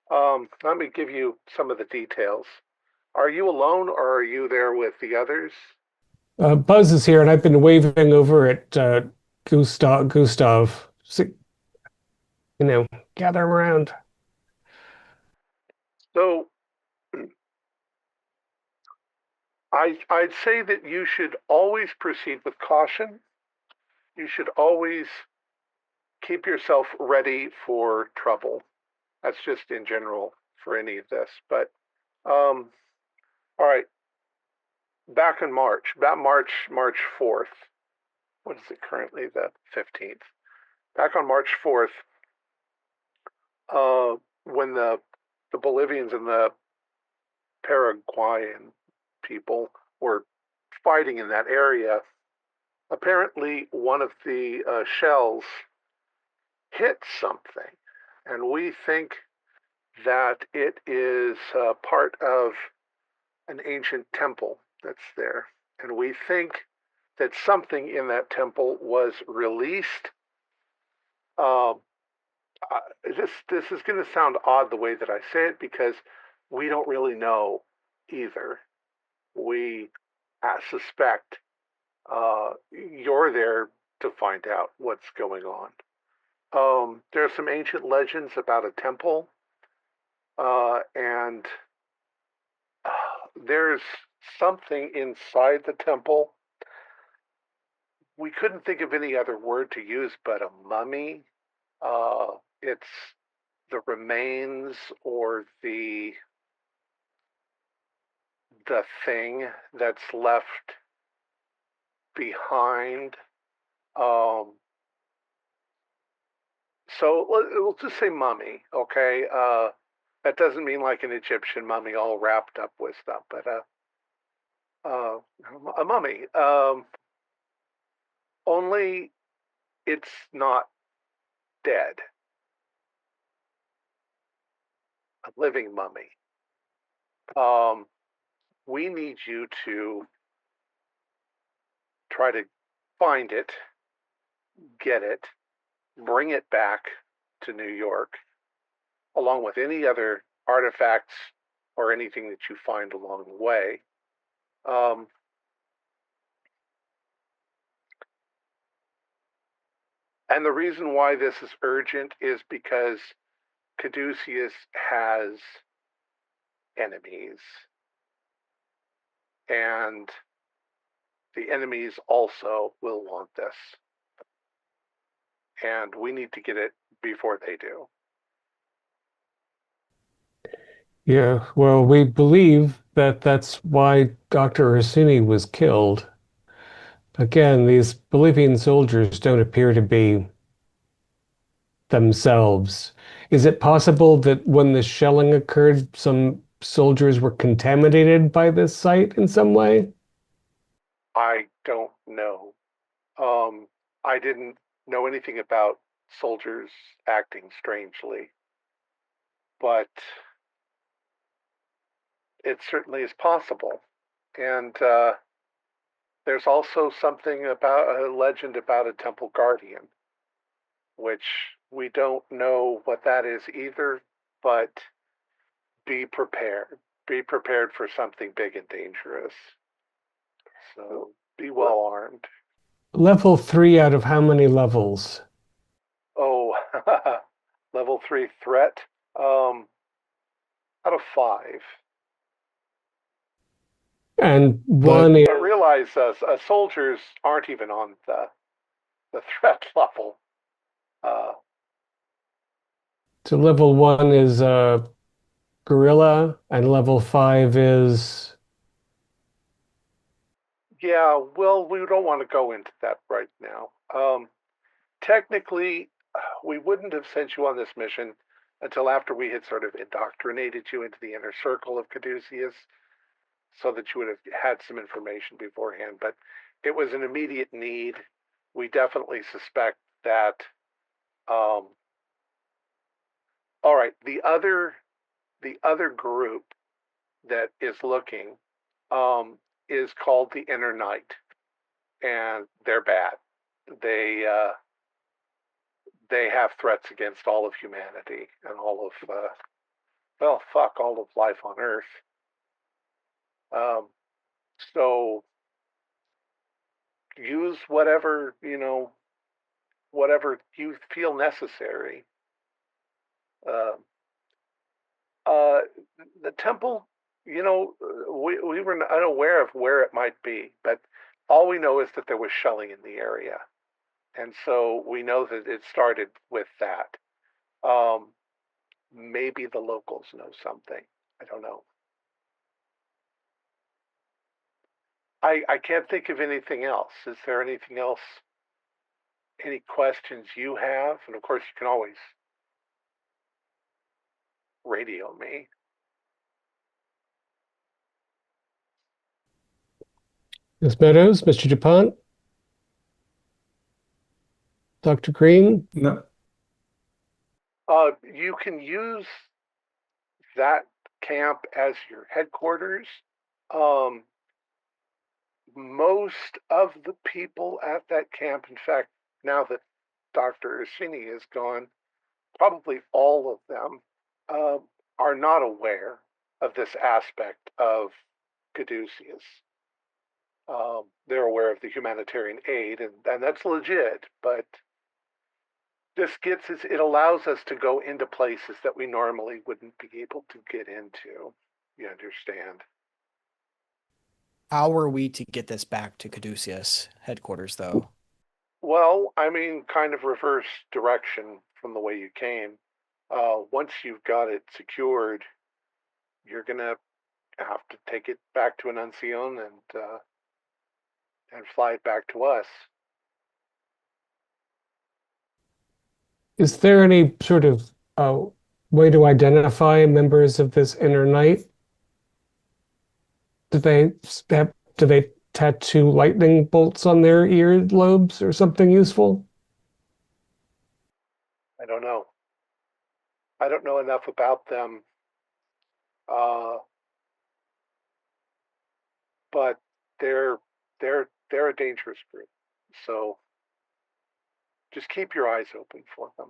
Let me give you some of the details. Are you alone, or are you there with the others? Buzz is here, and I've been waving over at Gustav. Gather him around. So I'd say that you should always proceed with caution. You should always keep yourself ready for trouble. That's just in general for any of this. But all right, back in March, about March 4th. What is it currently? The 15th. Back on March 4th, when the Bolivians and the Paraguayan people were fighting in that area, apparently one of the shells hit something, and we think that it is part of an ancient temple that's there. And we think that something in that temple was released. This is going to sound odd the way that I say it because we don't really know either. We suspect you're there to find out what's going on. There are some ancient legends about a temple, and there's something inside the temple. We couldn't think of any other word to use but a mummy. It's the remains or the thing that's left behind. So we'll just say mummy, okay? That doesn't mean like an Egyptian mummy all wrapped up with stuff, but a mummy. Only it's not dead. A living mummy. We need you to try to find it, get it, bring it back to New York, along with any other artifacts or anything that you find along the way. And the reason why this is urgent is because Caduceus has enemies. And the enemies also will want this. And we need to get it before they do. Yeah, well, we believe that that's why Dr. Orsini was killed. Again, these Bolivian soldiers don't appear to be themselves. Is it possible that when the shelling occurred, some soldiers were contaminated by this site in some way? I don't know. I didn't know anything about soldiers acting strangely, but it certainly is possible. And there's also something about a legend about a temple guardian, which we don't know what that is either, but be prepared. Be prepared for something big and dangerous. So be well armed. Level 3 out of how many levels? Oh, level 3 threat. Out of 5. And one is... But realize soldiers aren't even on the threat level. So level 1 is guerrilla, and level 5 is... Yeah, well, we don't want to go into that right now. Technically, we wouldn't have sent you on this mission until after we had sort of indoctrinated you into the inner circle of Caduceus, so that you would have had some information beforehand. But it was an immediate need. We definitely suspect that. All right, the other group that is looking is called the Inner Night, and they're bad. They have threats against all of humanity and all of all of life on Earth. So use whatever you feel necessary. The temple, we were unaware of where it might be, but all we know is that there was shelling in the area. And so we know that it started with that. Maybe the locals know something. I don't know. I can't think of anything else. Is there anything else? Any questions you have? And of course, you can always radio me. Ms. Meadows, Mr. DuPont, Dr. Green? No, You can use that camp as your headquarters. Um, most of the people at that camp, in fact, now that Dr. Ursini is gone, probably all of them uh, are not aware of this aspect of caduceus. They're aware of the humanitarian aid, and that's legit, but this gets us, it allows us to go into places that we normally wouldn't be able to get into. You understand? How are we to get this back to Caduceus headquarters, though? Well, I mean, kind of reverse direction from the way you came. Once you've got it secured, you're gonna have to take it back to Annuncion and fly it back to us. Is there any sort of way to identify members of this inner night? Do they tattoo lightning bolts on their earlobes or something useful? I don't know. I don't know enough about them. But they're a dangerous group. So just keep your eyes open for them.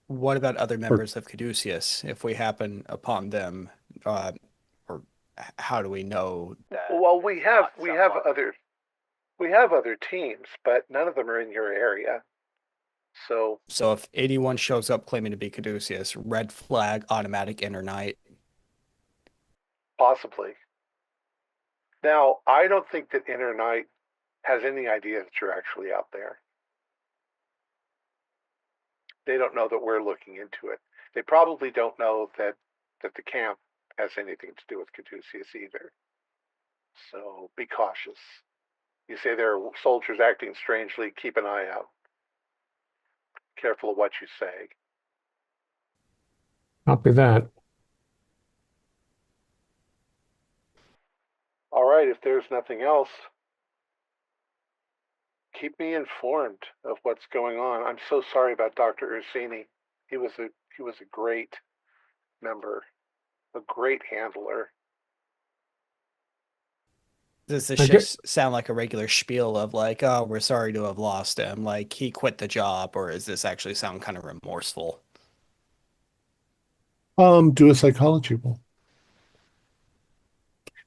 What about other members of Caduceus? If we happen upon them, or how do we know that? Well, we have other teams, but none of them are in your area. So if anyone shows up claiming to be Caduceus, red flag, automatic inner night. possibly. Now, I don't think that Inner Night has any idea that you're actually out there. They don't know that we're looking into it. They probably don't know that the camp has anything to do with Caduceus either. So be cautious. You say there are soldiers acting strangely, keep an eye out. Careful of what you say. Copy that. All right, if there's nothing else, keep me informed of what's going on. I'm so sorry about Dr. Ursini. He was a great member, a great handler. Does this just sound like a regular spiel of like, oh, we're sorry to have lost him, like he quit the job, or does this actually sound kind of remorseful? Do a psychology roll.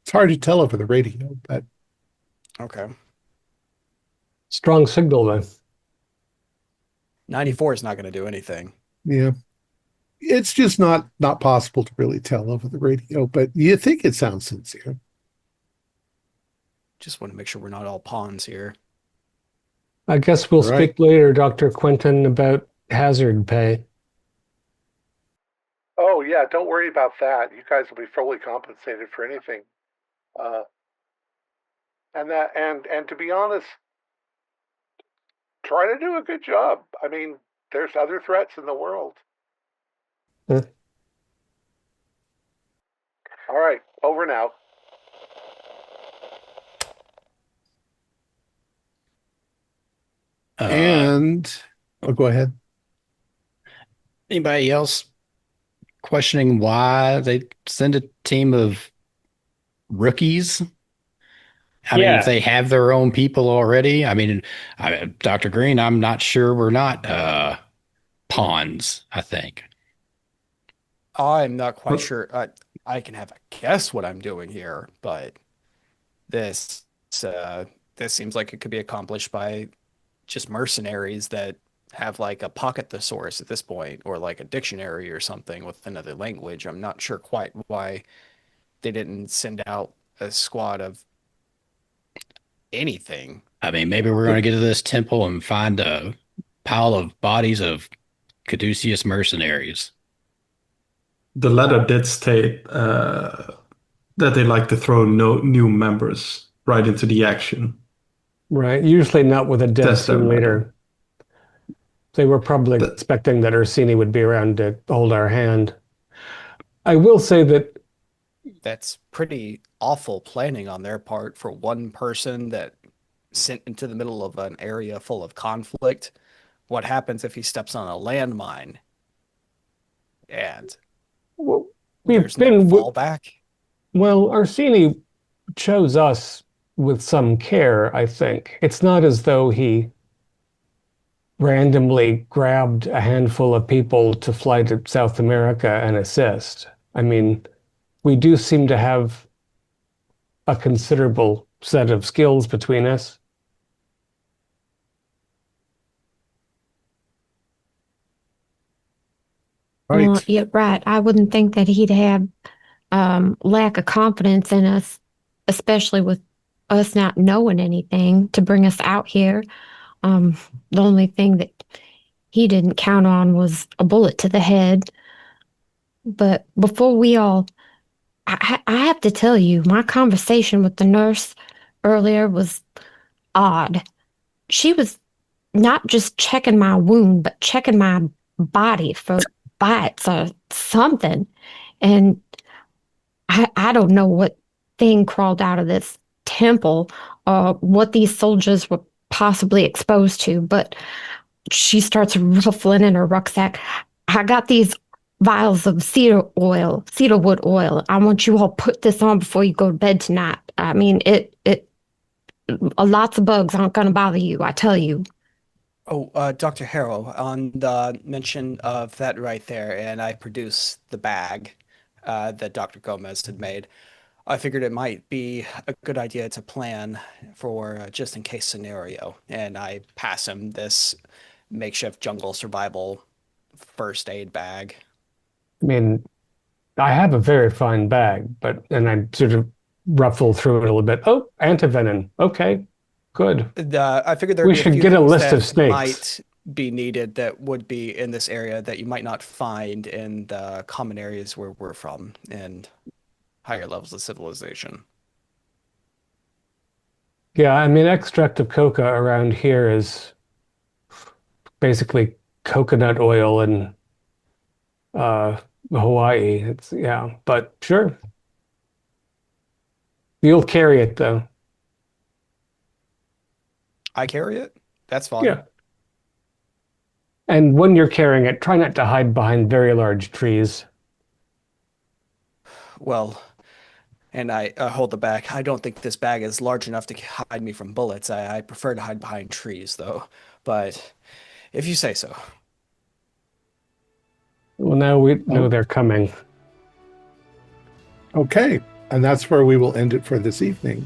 It's hard to tell over the radio, but Okay. Strong signal then. 94 is not going to do anything. yeah. It's just not possible to really tell over the radio, but you think it sounds sincere. Just want to make sure we're not all pawns here. I guess we'll Right. speak later, Dr. Quentin, about hazard pay. Oh yeah, don't worry about that. You guys will be fully compensated for anything. And to be honest, try to do a good job. I mean, there's other threats in the world. Hmm. All right, over and out. Go ahead. Anybody else questioning why they send a team of rookies? I mean, if they have their own people already, Dr. Green, I'm not sure we're not pawns, I think. I'm not quite sure. I can have a guess what I'm doing here, but this seems like it could be accomplished by just mercenaries that have like a pocket thesaurus at this point, or like a dictionary or something with another language. I'm not sure quite why they didn't send out a squad of anything. I mean, maybe we're going to get to this temple and find a pile of bodies of caduceus mercenaries. The letter did state that they like to throw new members right into the action. Right. Usually not with a dead That's their team leader. method. They were probably expecting that Ursini would be around to hold our hand. I will say that That's pretty awful planning on their part for one person that sent into the middle of an area full of conflict. What happens if he steps on a landmine? and Well, there's no fallback. Well, Arsini chose us with some care, I think. It's not as though he randomly grabbed a handful of people to fly to South America and assist. I mean, we do seem to have a considerable set of skills between us. Right. Well, yeah, right. I wouldn't think that he'd have lack of confidence in us, especially with us not knowing anything to bring us out here. The only thing that he didn't count on was a bullet to the head. But before we all, I have to tell you, my conversation with the nurse earlier was odd. She was not just checking my wound, but checking my body for bites or something. And I don't know what thing crawled out of this temple or what these soldiers were possibly exposed to, but she starts ruffling in her rucksack. I got these vials of cedarwood oil. I want you all put this on before you go to bed tonight. I mean, lots of bugs aren't going to bother you, I tell you. Oh, Dr. Harrow, on the mention of that right there, and I produced the bag that Dr. Gomez had made. I figured it might be a good idea to plan for just in case scenario, and I pass him this makeshift jungle survival first aid bag. I mean, I have a very fine bag, and I sort of ruffle through it a little bit. Oh, antivenom. Okay, good. I figured We should get a list of snakes. Might be needed that would be in this area that you might not find in the common areas where we're from and higher levels of civilization. Yeah, I mean, extract of coca around here is basically coconut oil in Hawaii. But sure. You'll carry it though. I carry it? That's fine. Yeah. And when you're carrying it, try not to hide behind very large trees. Well, and I hold the bag. I don't think this bag is large enough to hide me from bullets. I prefer to hide behind trees, though. But if you say so. Well, now we know they're coming. Okay, and that's where we will end it for this evening.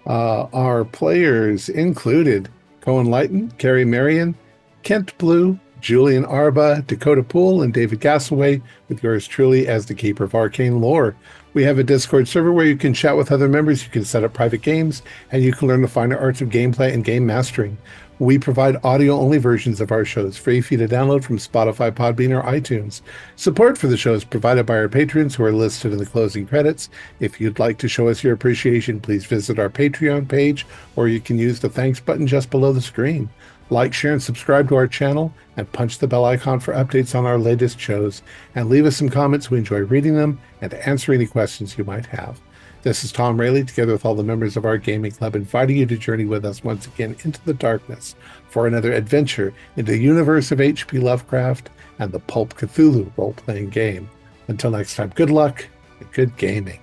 Our players included Cohen Lighton, Carrie Marion, Kent Blue, Julian Arba, Dakota Poole, and David Gasaway, with yours truly as the Keeper of Arcane Lore. We have a Discord server where you can chat with other members, you can set up private games, and you can learn the finer arts of gameplay and game mastering. We provide audio-only versions of our shows, free for you to download from Spotify, Podbean, or iTunes. Support for the show is provided by our patrons who are listed in the closing credits. If you'd like to show us your appreciation, please visit our Patreon page, or you can use the thanks button just below the screen. Like, share, and subscribe to our channel, and punch the bell icon for updates on our latest shows. And leave us some comments. We enjoy reading them and answer any questions you might have. This is Thom Raley, together with all the members of our gaming club, inviting you to journey with us once again into the darkness for another adventure in the universe of H.P. Lovecraft and the Pulp Cthulhu role-playing game. Until next time, good luck and good gaming.